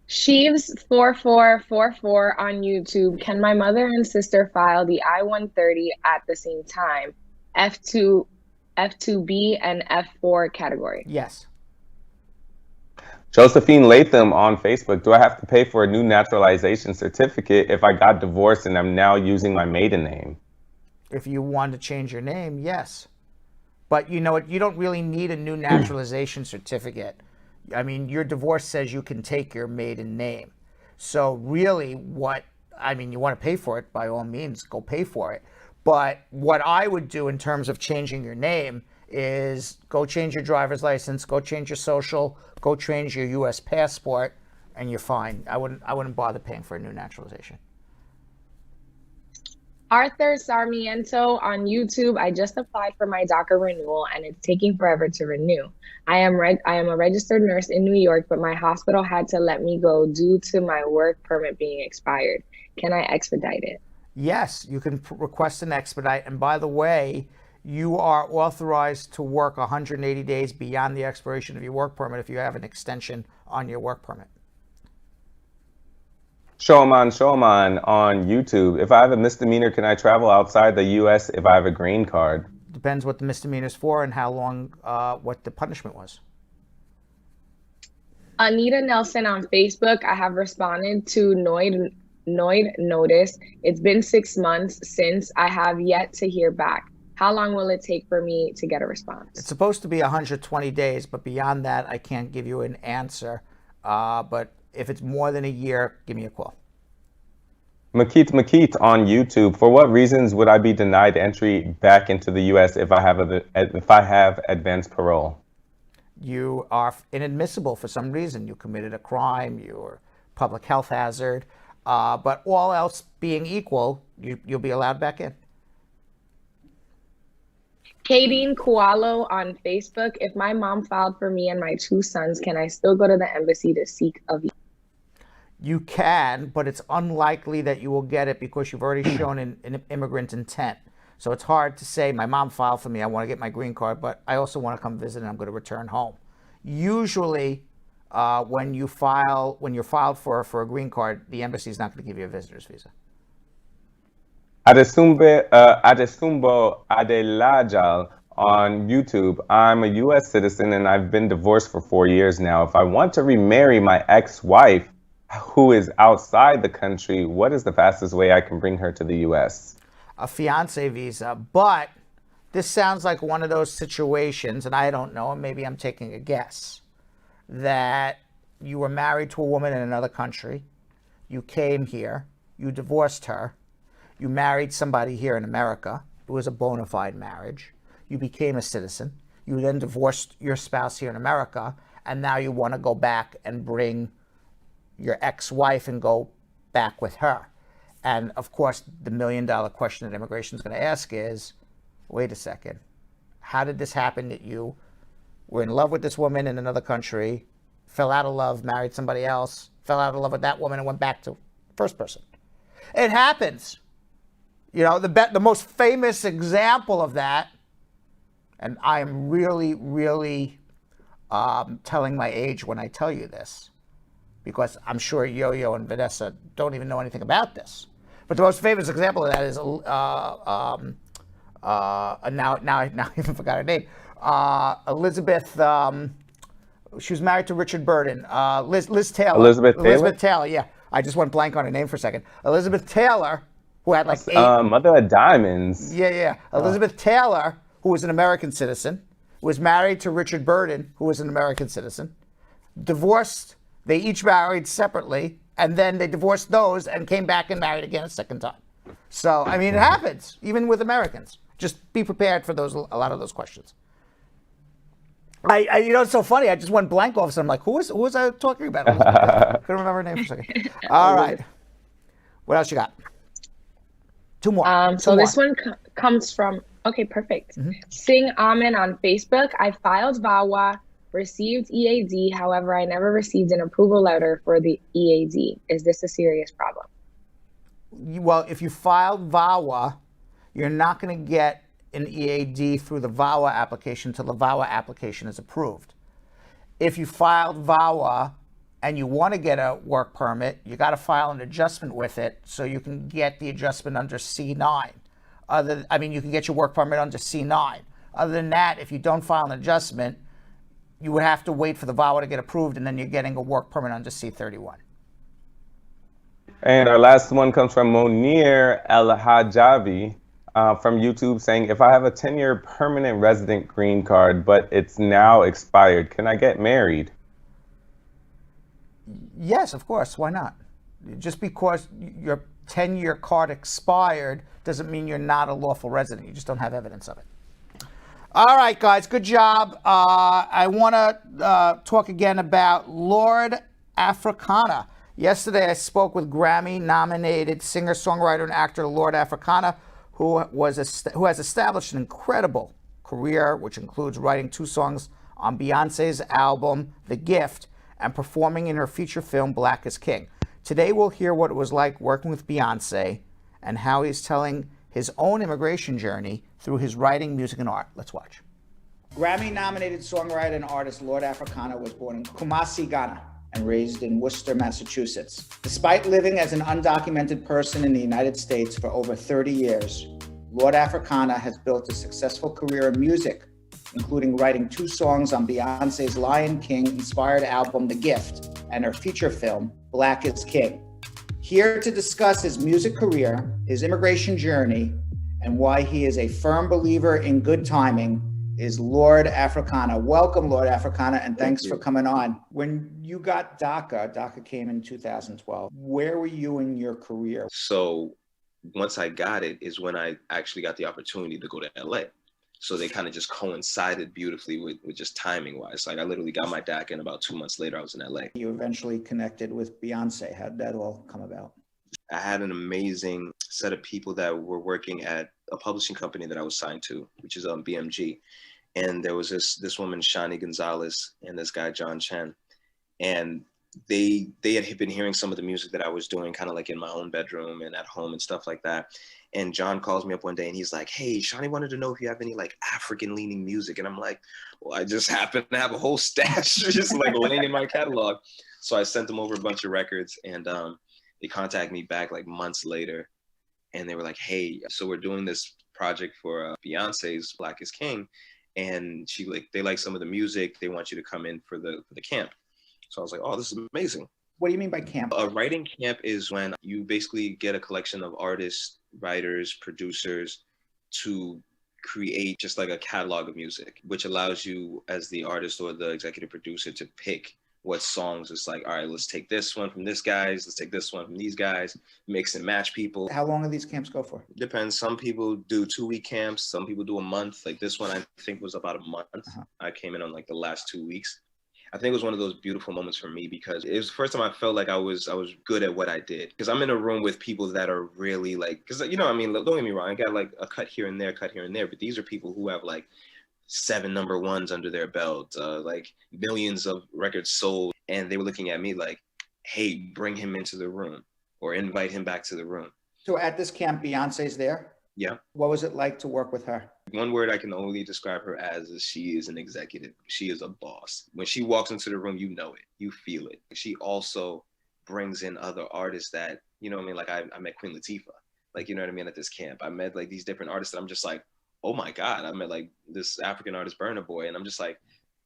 Sheaves4444 on YouTube. Can my mother and sister file the I-130 at the same time? F2B and F4 category? Yes. Josephine Latham on Facebook. Do I have to pay for a new naturalization certificate if I got divorced and I'm now using my maiden name? If you want to change your name, yes. But you know what? You don't really need a new naturalization certificate. I mean, your divorce says you can take your maiden name. So really you want to pay for it, by all means, go pay for it. But what I would do in terms of changing your name is go change your driver's license, go change your social, go change your U.S. passport, and you're fine. I wouldn't bother paying for a new naturalization. Arthur Sarmiento on YouTube. I just applied for my DACA renewal and it's taking forever to renew. I am a registered nurse in New York, but my hospital had to let me go due to my work permit being expired. Can I expedite it? Yes, you can request an expedite. And by the way, you are authorized to work 180 days beyond the expiration of your work permit if you have an extension on your work permit. Showman on YouTube. If I have a misdemeanor, can I travel outside the U.S. if I have a green card? Depends what the misdemeanor's for and how long, what the punishment was. Anita Nelson on Facebook. I have responded to Noid notice. It's been 6 months since I have yet to hear back. How long will it take for me to get a response? It's supposed to be 120 days, but beyond that, I can't give you an answer. But if it's more than a year, give me a call. Makit on YouTube. For what reasons would I be denied entry back into the U.S. if I have advanced parole? You are inadmissible for some reason. You committed a crime. You're public health hazard. But all else being equal, you'll be allowed back in. Kadeen Kualo on Facebook. If my mom filed for me and my 2 sons, can I still go to the embassy to seek a visa? you can, but it's unlikely that you will get it because you've already shown an immigrant intent. So it's hard to say, my mom filed for me, I want to get my green card, but I also want to come visit and I'm going to return home. Usually, when you're filed for a green card, the embassy is not going to give you a visitor's visa. Adesumbo Adelajal on YouTube. I'm a U.S. citizen and I've been divorced for 4 years now. If I want to remarry my ex-wife who is outside the country, what is the fastest way I can bring her to the U.S.? A fiancé visa. But this sounds like one of those situations, and I don't know, and maybe I'm taking a guess, that you were married to a woman in another country, you came here, you divorced her, you married somebody here in America, it was a bona fide marriage, you became a citizen, you then divorced your spouse here in America, and now you want to go back and bring your ex-wife and go back with her. And of course, the $1 million question that immigration is going to ask is, wait a second, how did this happen that you were in love with this woman in another country, fell out of love, married somebody else, fell out of love with that woman and went back to first person? It happens. You know, the most famous example of that, and I am really, really telling my age when I tell you this, because I'm sure Yo-Yo and Vanessa don't even know anything about this. But the most famous example of that is, now I even forgot her name, Elizabeth, she was married to Richard Burden, Liz Taylor. Elizabeth Taylor, yeah. I just went blank on her name for a second. Elizabeth Taylor, who had like Mother of Diamonds. Yeah. Elizabeth Taylor, who was an American citizen, was married to Richard Burden, who was an American citizen, divorced. They each married separately, and then they divorced those and came back and married again a second time. So, I mean, it happens, even with Americans. Just be prepared for a lot of those questions. You know, it's so funny. I just went blank all of a sudden. I'm like, who was I talking about? Couldn't remember her name for a second. All right. What else you got? Two more. This one comes from, okay, perfect. Sing Amen on Facebook. I filed VAWA, received EAD. However, I never received an approval letter for the EAD. Is this a serious problem? Well, if you filed VAWA, you're not going to get an EAD through the VAWA application until the VAWA application is approved. If you filed VAWA and you want to get a work permit, you got to file an adjustment with it so you can get the adjustment under C9. You can get your work permit under C9. Other than that, if you don't file an adjustment, you would have to wait for the VAWA to get approved, and then you're getting a work permit under C31. And our last one comes from Monir El Hajavi from YouTube saying, if I have a 10-year permanent resident green card, but it's now expired, can I get married? Yes, of course. Why not? Just because your 10-year card expired doesn't mean you're not a lawful resident. You just don't have evidence of it. All right, guys, good job. I want to talk again about Lord Afrixana. Yesterday, I spoke with Grammy-nominated singer, songwriter, and actor Lord Afrixana, who has established an incredible career, which includes writing 2 songs on Beyonce's album, The Gift, and performing in her feature film, Black is King. Today, we'll hear what it was like working with Beyonce and how he's telling his own immigration journey through his writing, music, and art. Let's watch. Grammy-nominated songwriter and artist Lord Afrixana was born in Kumasi, Ghana, and raised in Worcester, Massachusetts. Despite living as an undocumented person in the United States for over 30 years, Lord Afrixana has built a successful career in music, including writing 2 songs on Beyonce's Lion King-inspired album, The Gift, and her feature film, Black is King. Here to discuss his music career, his immigration journey, and why he is a firm believer in good timing is Lord Afrixana. Welcome, Lord Afrixana, and thanks for coming on. When you got DACA came in 2012. Where were you in your career? So once I got it is when I actually got the opportunity to go to LA. So they kind of just coincided beautifully with just timing wise. Like I literally got my DACA and about 2 months later I was in LA. You eventually connected with Beyonce. How did that all come about? I had an amazing set of people that were working at a publishing company that I was signed to, which is BMG. And there was this woman, Shani Gonzalez, and this guy, John Chen. And they had been hearing some of the music that I was doing kind of like in my own bedroom and at home and stuff like that. And John calls me up one day and he's like, hey, Shawnee wanted to know if you have any like African leaning music. And I'm like, well, I just happen to have a whole stash just like laying in my catalog. So I sent them over a bunch of records, and they contacted me back like months later. And they were like, hey, so we're doing this project for Beyonce's Black is King. And they like some of the music. They want you to come in for the camp. So I was like, oh, this is amazing. What do you mean by camp? A writing camp is when you basically get a collection of artists, writers, producers to create just like a catalog of music, which allows you as the artist or the executive producer to pick what songs. It's like, all right, let's take this one from this guys, let's take this one from these guys, mix and match people. How long do these camps go for? Depends. Some people do 2-week camps. Some people do a month. Like this one, I think was about a month. I came in on like the last 2 weeks. I think it was one of those beautiful moments for me because it was the first time I felt like I was good at what I did. Because I'm in a room with people that are really like, because you know, I mean, don't get me wrong, I got like a cut here and there, but these are people who have like 7 number ones under their belt, like millions of records sold. And they were looking at me like, hey, bring him into the room or invite him back to the room. So at this camp, Beyonce's there? Yeah. What was it like to work with her? One word I can only describe her as is she is an executive. She is a boss. When she walks into the room, you know it, you feel it. She also brings in other artists that, you know what I mean? Like I met Queen Latifah, like, you know what I mean? At this camp, I met like these different artists that I'm just like, oh my God, I met like this African artist, Burna Boy. And I'm just like,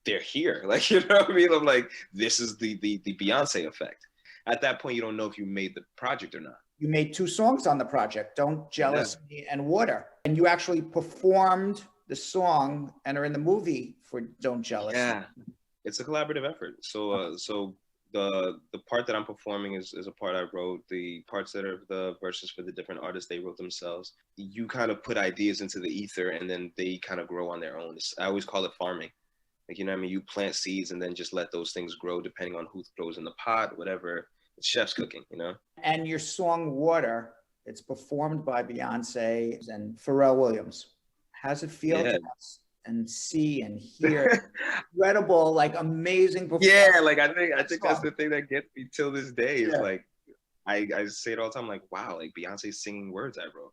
they're here. Like, you know what I mean? I'm like, this is the Beyonce effect. At that point, you don't know if you made the project or not. You made 2 songs on the project, Don't Jealous Me and Water. And you actually performed the song and are in the movie for Don't Jealous Me. Yeah, it's a collaborative effort. So the part that I'm performing is a part I wrote. The parts that are the verses for the different artists, they wrote themselves. You kind of put ideas into the ether and then they kind of grow on their own. I always call it farming. Like, you know what I mean? You plant seeds and then just let those things grow depending on who throws in the pot, whatever. It's chef's cooking, you know? And your song Water, it's performed by Beyonce and Pharrell Williams. How's it feel to us and see and hear incredible, like amazing performance? Yeah, like I think that's the thing that gets me till this day is like, I say it all the time, like, wow, like Beyonce's singing words I wrote.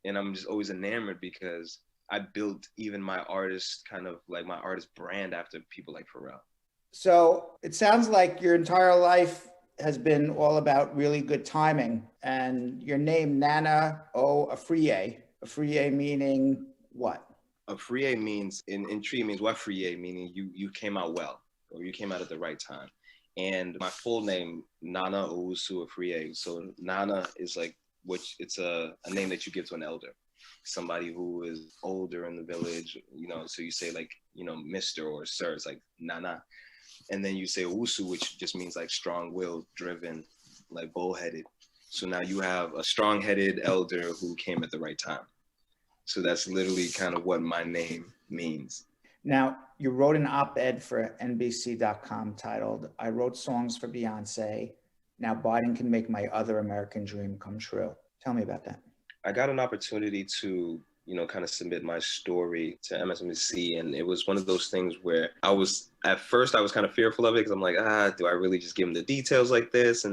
And I'm just always enamored because I built even my artist, kind of like my artist brand after people like Pharrell. So it sounds like your entire life has been all about really good timing. And your name, Nana O Afriye. Afriye meaning what? Afriye means, in Tree means Wafriye, meaning you came out well, or you came out at the right time. And my full name, Nana Owusu Afriye. So Nana is like, which it's a name that you give to an elder, somebody who is older in the village, you know, so you say like, you know, Mr. or Sir, it's like Nana. And then you say Owusu, which just means like strong-willed, driven, like bullheaded. So now you have a strong-headed elder who came at the right time. So that's literally kind of what my name means. Now, you wrote an op-ed for NBC.com titled, I wrote songs for Beyonce. Now Biden can make my other American dream come true. Tell me about that. I got an opportunity to, you know, kind of submit my story to MSNBC. And it was one of those things where at first I was kind of fearful of it because I'm like, do I really just give them the details like this?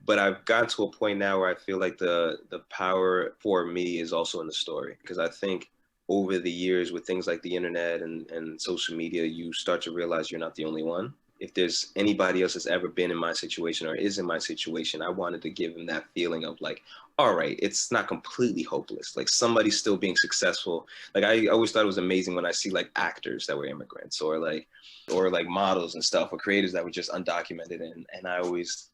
But I've gotten to a point now where I feel like the power for me is also in the story. Because I think over the years with things like the internet and social media, you start to realize you're not the only one. If there's anybody else that's ever been in my situation or is in my situation, I wanted to give them that feeling of like, all right, it's not completely hopeless. Like somebody's still being successful. Like I always thought it was amazing when I see like actors that were immigrants or like models and stuff or creators that were just undocumented. And I always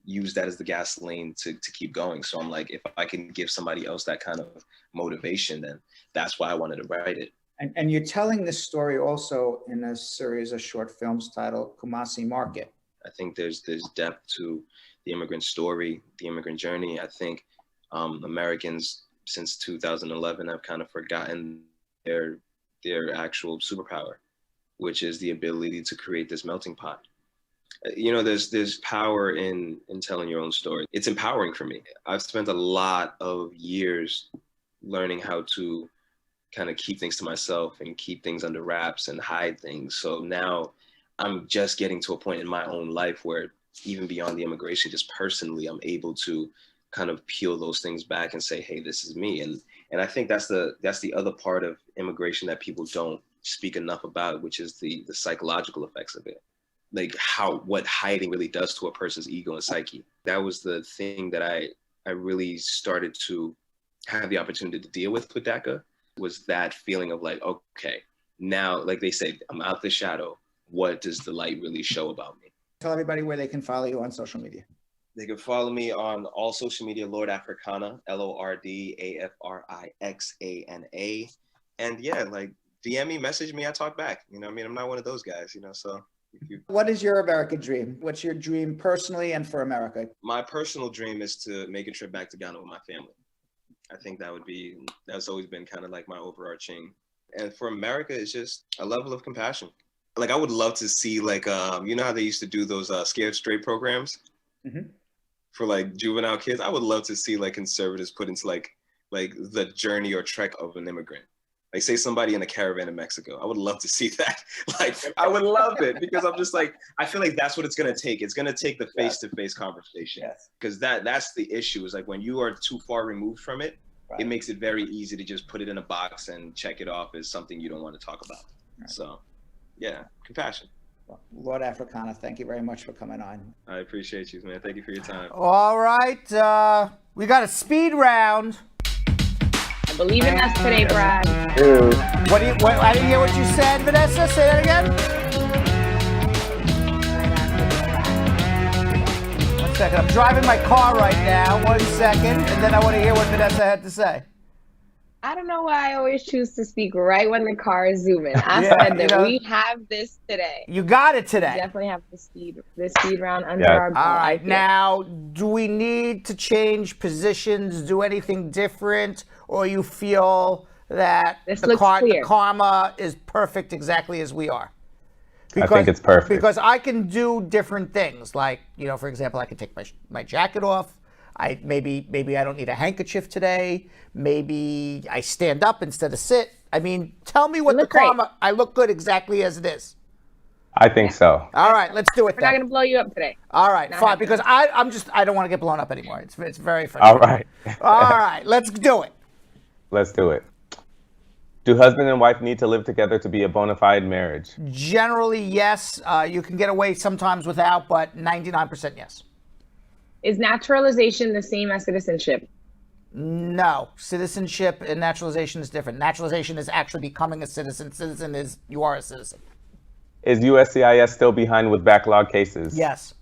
use that as the gasoline to keep going. So I'm like, if I can give somebody else that kind of motivation, then that's why I wanted to write it. And you're telling this story also in a series of short films titled Kumasi Market. I think there's depth to the immigrant story, the immigrant journey. I think Americans since 2011 have kind of forgotten their actual superpower, which is the ability to create this melting pot. You know, there's power in telling your own story. It's empowering for me. I've spent a lot of years learning how to kind of keep things to myself and keep things under wraps and hide things. So now I'm just getting to a point in my own life where even beyond the immigration, just personally, I'm able to kind of peel those things back and say, hey, this is me. And I think that's the other part of immigration that people don't speak enough about, which is the psychological effects of it. Like what hiding really does to a person's ego and psyche. That was the thing that I really started to have the opportunity to deal with DACA, was that feeling of like, okay, now, like they say, I'm out the shadow. What does the light really show about me? Tell everybody where they can follow you on social media. They can follow me on all social media, Lord Afrixana, LORDAFRIXANA. And yeah, like DM me, message me, I talk back. You know what I mean? I'm not one of those guys, you know, so. What is your American dream? What's your dream personally and for America? My personal dream is to make a trip back to Ghana with my family. I think that's always been kind of like my overarching. And for America, it's just a level of compassion. Like I would love to see like, you know how they used to do those Scared Straight programs for like juvenile kids? I would love to see like conservatives put into like the journey or trek of an immigrant. Like say somebody in a caravan in Mexico. I would love to see that. Like I would love it because I'm just like, I feel like that's what it's gonna take. It's gonna take the face-to-face conversation. Because that's the issue, is like when you are too far removed from it, it makes it very easy to just put it in a box and check it off as something you don't want to talk about. So yeah, compassion. Well, Lord Afrixana, thank you very much for coming on. I appreciate you, man. Thank you for your time. All right, we got a speed round. I believe in us today, Brad. What I didn't hear what you said, Vanessa. Say that again. 1 second. I'm driving my car right now. 1 second, and then I want to hear what Vanessa had to say. I don't know why I always choose to speak right when the car is zooming. I said that we have this today. You got it today. We definitely have the speed round under our belt. All right. Now, do we need to change positions, do anything different, or you feel that the karma is perfect exactly as we are? Because, I think it's perfect. Because I can do different things. Like, you know, for example, I can take my jacket off. Maybe I don't need a handkerchief today. Maybe I stand up instead of sit. I mean, tell me what the karma. I look good exactly as it is. I think so. All right, let's do it. We're not going to blow you up today. All right, fine. Because I don't want to get blown up anymore. It's very funny. All right. All right, let's do it. Let's do it. Do husband and wife need to live together to be a bona fide marriage? Generally, yes. You can get away sometimes without, but 99% yes. Is naturalization the same as citizenship? No. Citizenship and naturalization is different. Naturalization is actually becoming a citizen. Citizen is you are a citizen. Is USCIS still behind with backlog cases? Yes.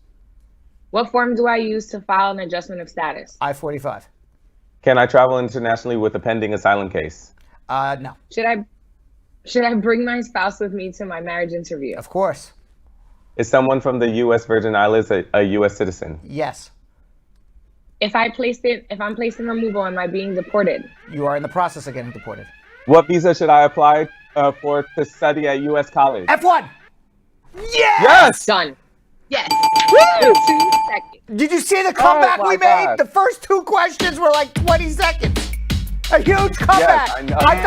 What form do I use to file an adjustment of status? I-45. Can I travel internationally with a pending asylum case? No. Should I bring my spouse with me to my marriage interview? Of course. Is someone from the U.S. Virgin Islands a U.S. citizen? Yes. If I'm placed in removal, am I being deported? You are in the process of getting deported. What visa should I apply for to study at U.S. college? F1. Yes. Yes. Done. Yes. Woo! 2 seconds. Did you see the comeback we made? God. The first 2 questions were like 20 seconds. A huge comeback. Yes, I know. I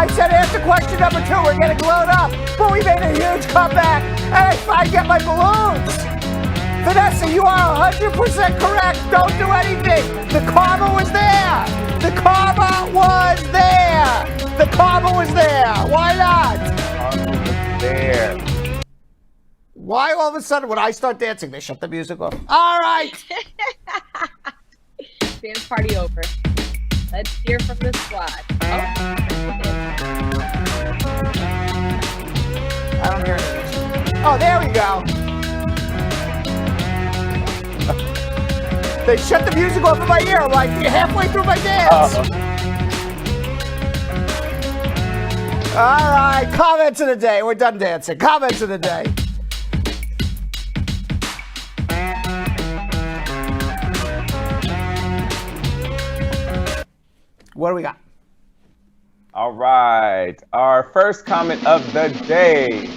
said after question number 2 we're getting blown up, but we made a huge comeback, and I get my balloons. Vanessa, you are 100% correct. Don't do anything. The karma was there. The karma was there. The karma was there. Why not? The karma was there. Why all of a sudden when I start dancing, they shut the music off? All right. Dance party over. Let's hear from the squad. I don't hear anything. Oh, there we go. They shut the music off in my ear. I'm like halfway through my dance. All right, comments of the day. We're done dancing. Comments of the day. What do we got? All right. Our first comment of the day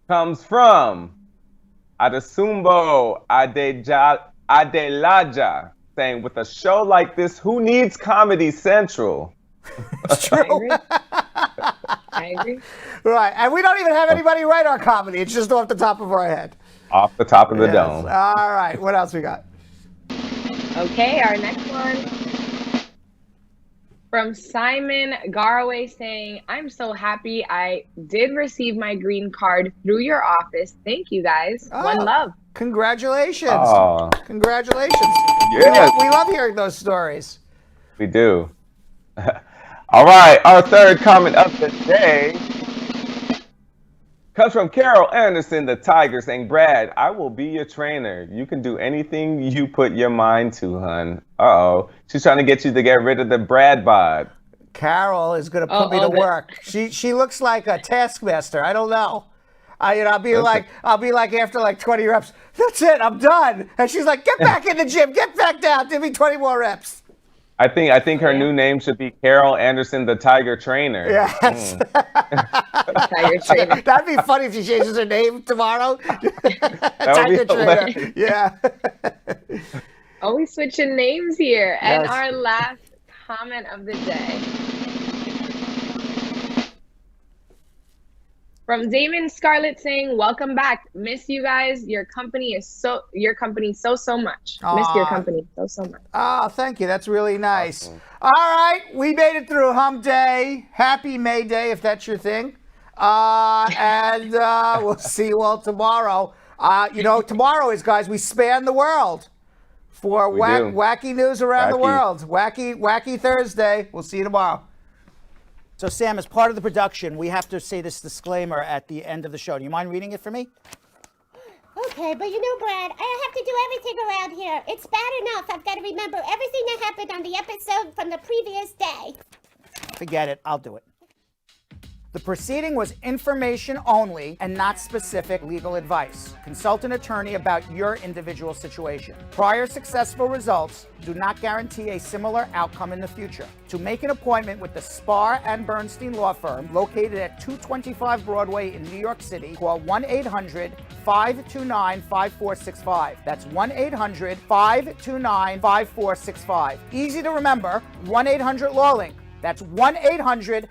comes from Adesumbo Adelaja, saying, with a show like this, who needs Comedy Central? It's true. I agree. Right, and we don't even have anybody write our comedy. It's just off the top of our head. Off the top of the dome. All right, what else we got? Okay, our next one from Simon Garway saying, I'm so happy I did receive my green card through your office. Thank you guys. One love. Congratulations. Oh. Congratulations. Yes. We love hearing those stories. We do. All right, our third comment of the day comes from Carol Anderson, the Tiger, saying, Brad, I will be your trainer. You can do anything you put your mind to, hun. Uh-oh. She's trying to get you to get rid of the Brad bod. Carol is going to put me to work. She looks like a taskmaster. I don't know. I'll be like after like 20 reps, that's it, I'm done. And she's like, get back in the gym, get back down, give me 20 more reps. I think her new name should be Carol Anderson, the Tiger Trainer. Yes. Tiger Trainer. That'd be funny if she changes her name tomorrow. Tiger Trainer. Yeah. Always switching names here. And Yes. our last comment of the day from Damon Scarlett saying, welcome back. Miss you guys. Your company so much. Miss your company so much. Oh, thank you. That's really nice. All right. We made it through Hump Day. Happy May Day, if that's your thing. And we'll see you all tomorrow. Tomorrow is, guys, we span the world for wacky news around the world. Wacky Thursday. We'll see you tomorrow. So, Sam, as part of the production, we have to say this disclaimer at the end of the show. Do you mind reading it for me? Okay, but Brad, I have to do everything around here. It's bad enough I've got to remember everything that happened on the episode from the previous day. Forget it. I'll do it. The proceeding was information only and not specific legal advice. Consult an attorney about your individual situation. Prior successful results do not guarantee a similar outcome in the future. To make an appointment with the Spar and Bernstein law firm located at 225 Broadway in New York City, call 1-800-529-5465. That's 1-800-529-5465. Easy to remember, 1-800-LAWLINK. That's 1-800-LAWLINK.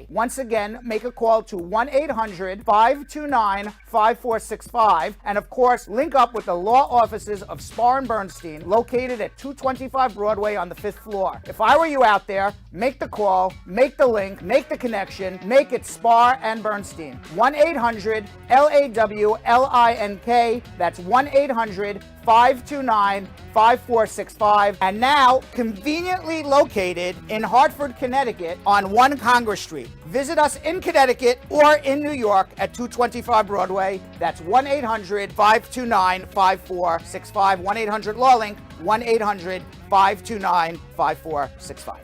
Once again, make a call to 1-800-529-5465. And of course, link up with the law offices of Spar and Bernstein, located at 225 Broadway on the 5th floor. If I were you out there, make the call, make the link, make the connection, make it Spar and Bernstein. 1-800-LAWLINK. That's 1-800-529-5465. And now, conveniently located in Hartford, Connecticut on 1 Congress Street. Visit us in Connecticut or in New York at 225 Broadway. That's 1-800-529-5465. 1-800-LAWLINK. 1-800-529-5465.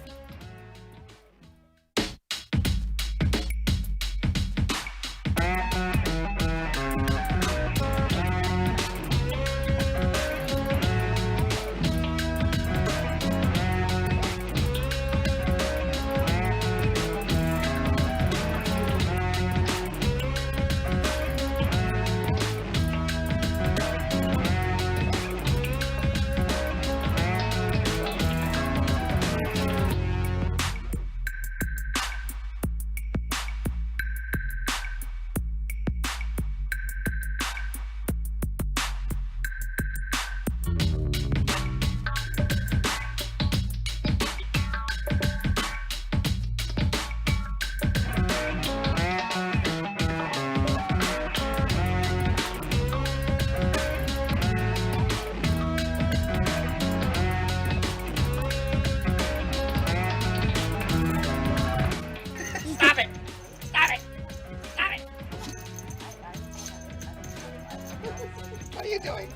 What are you doing?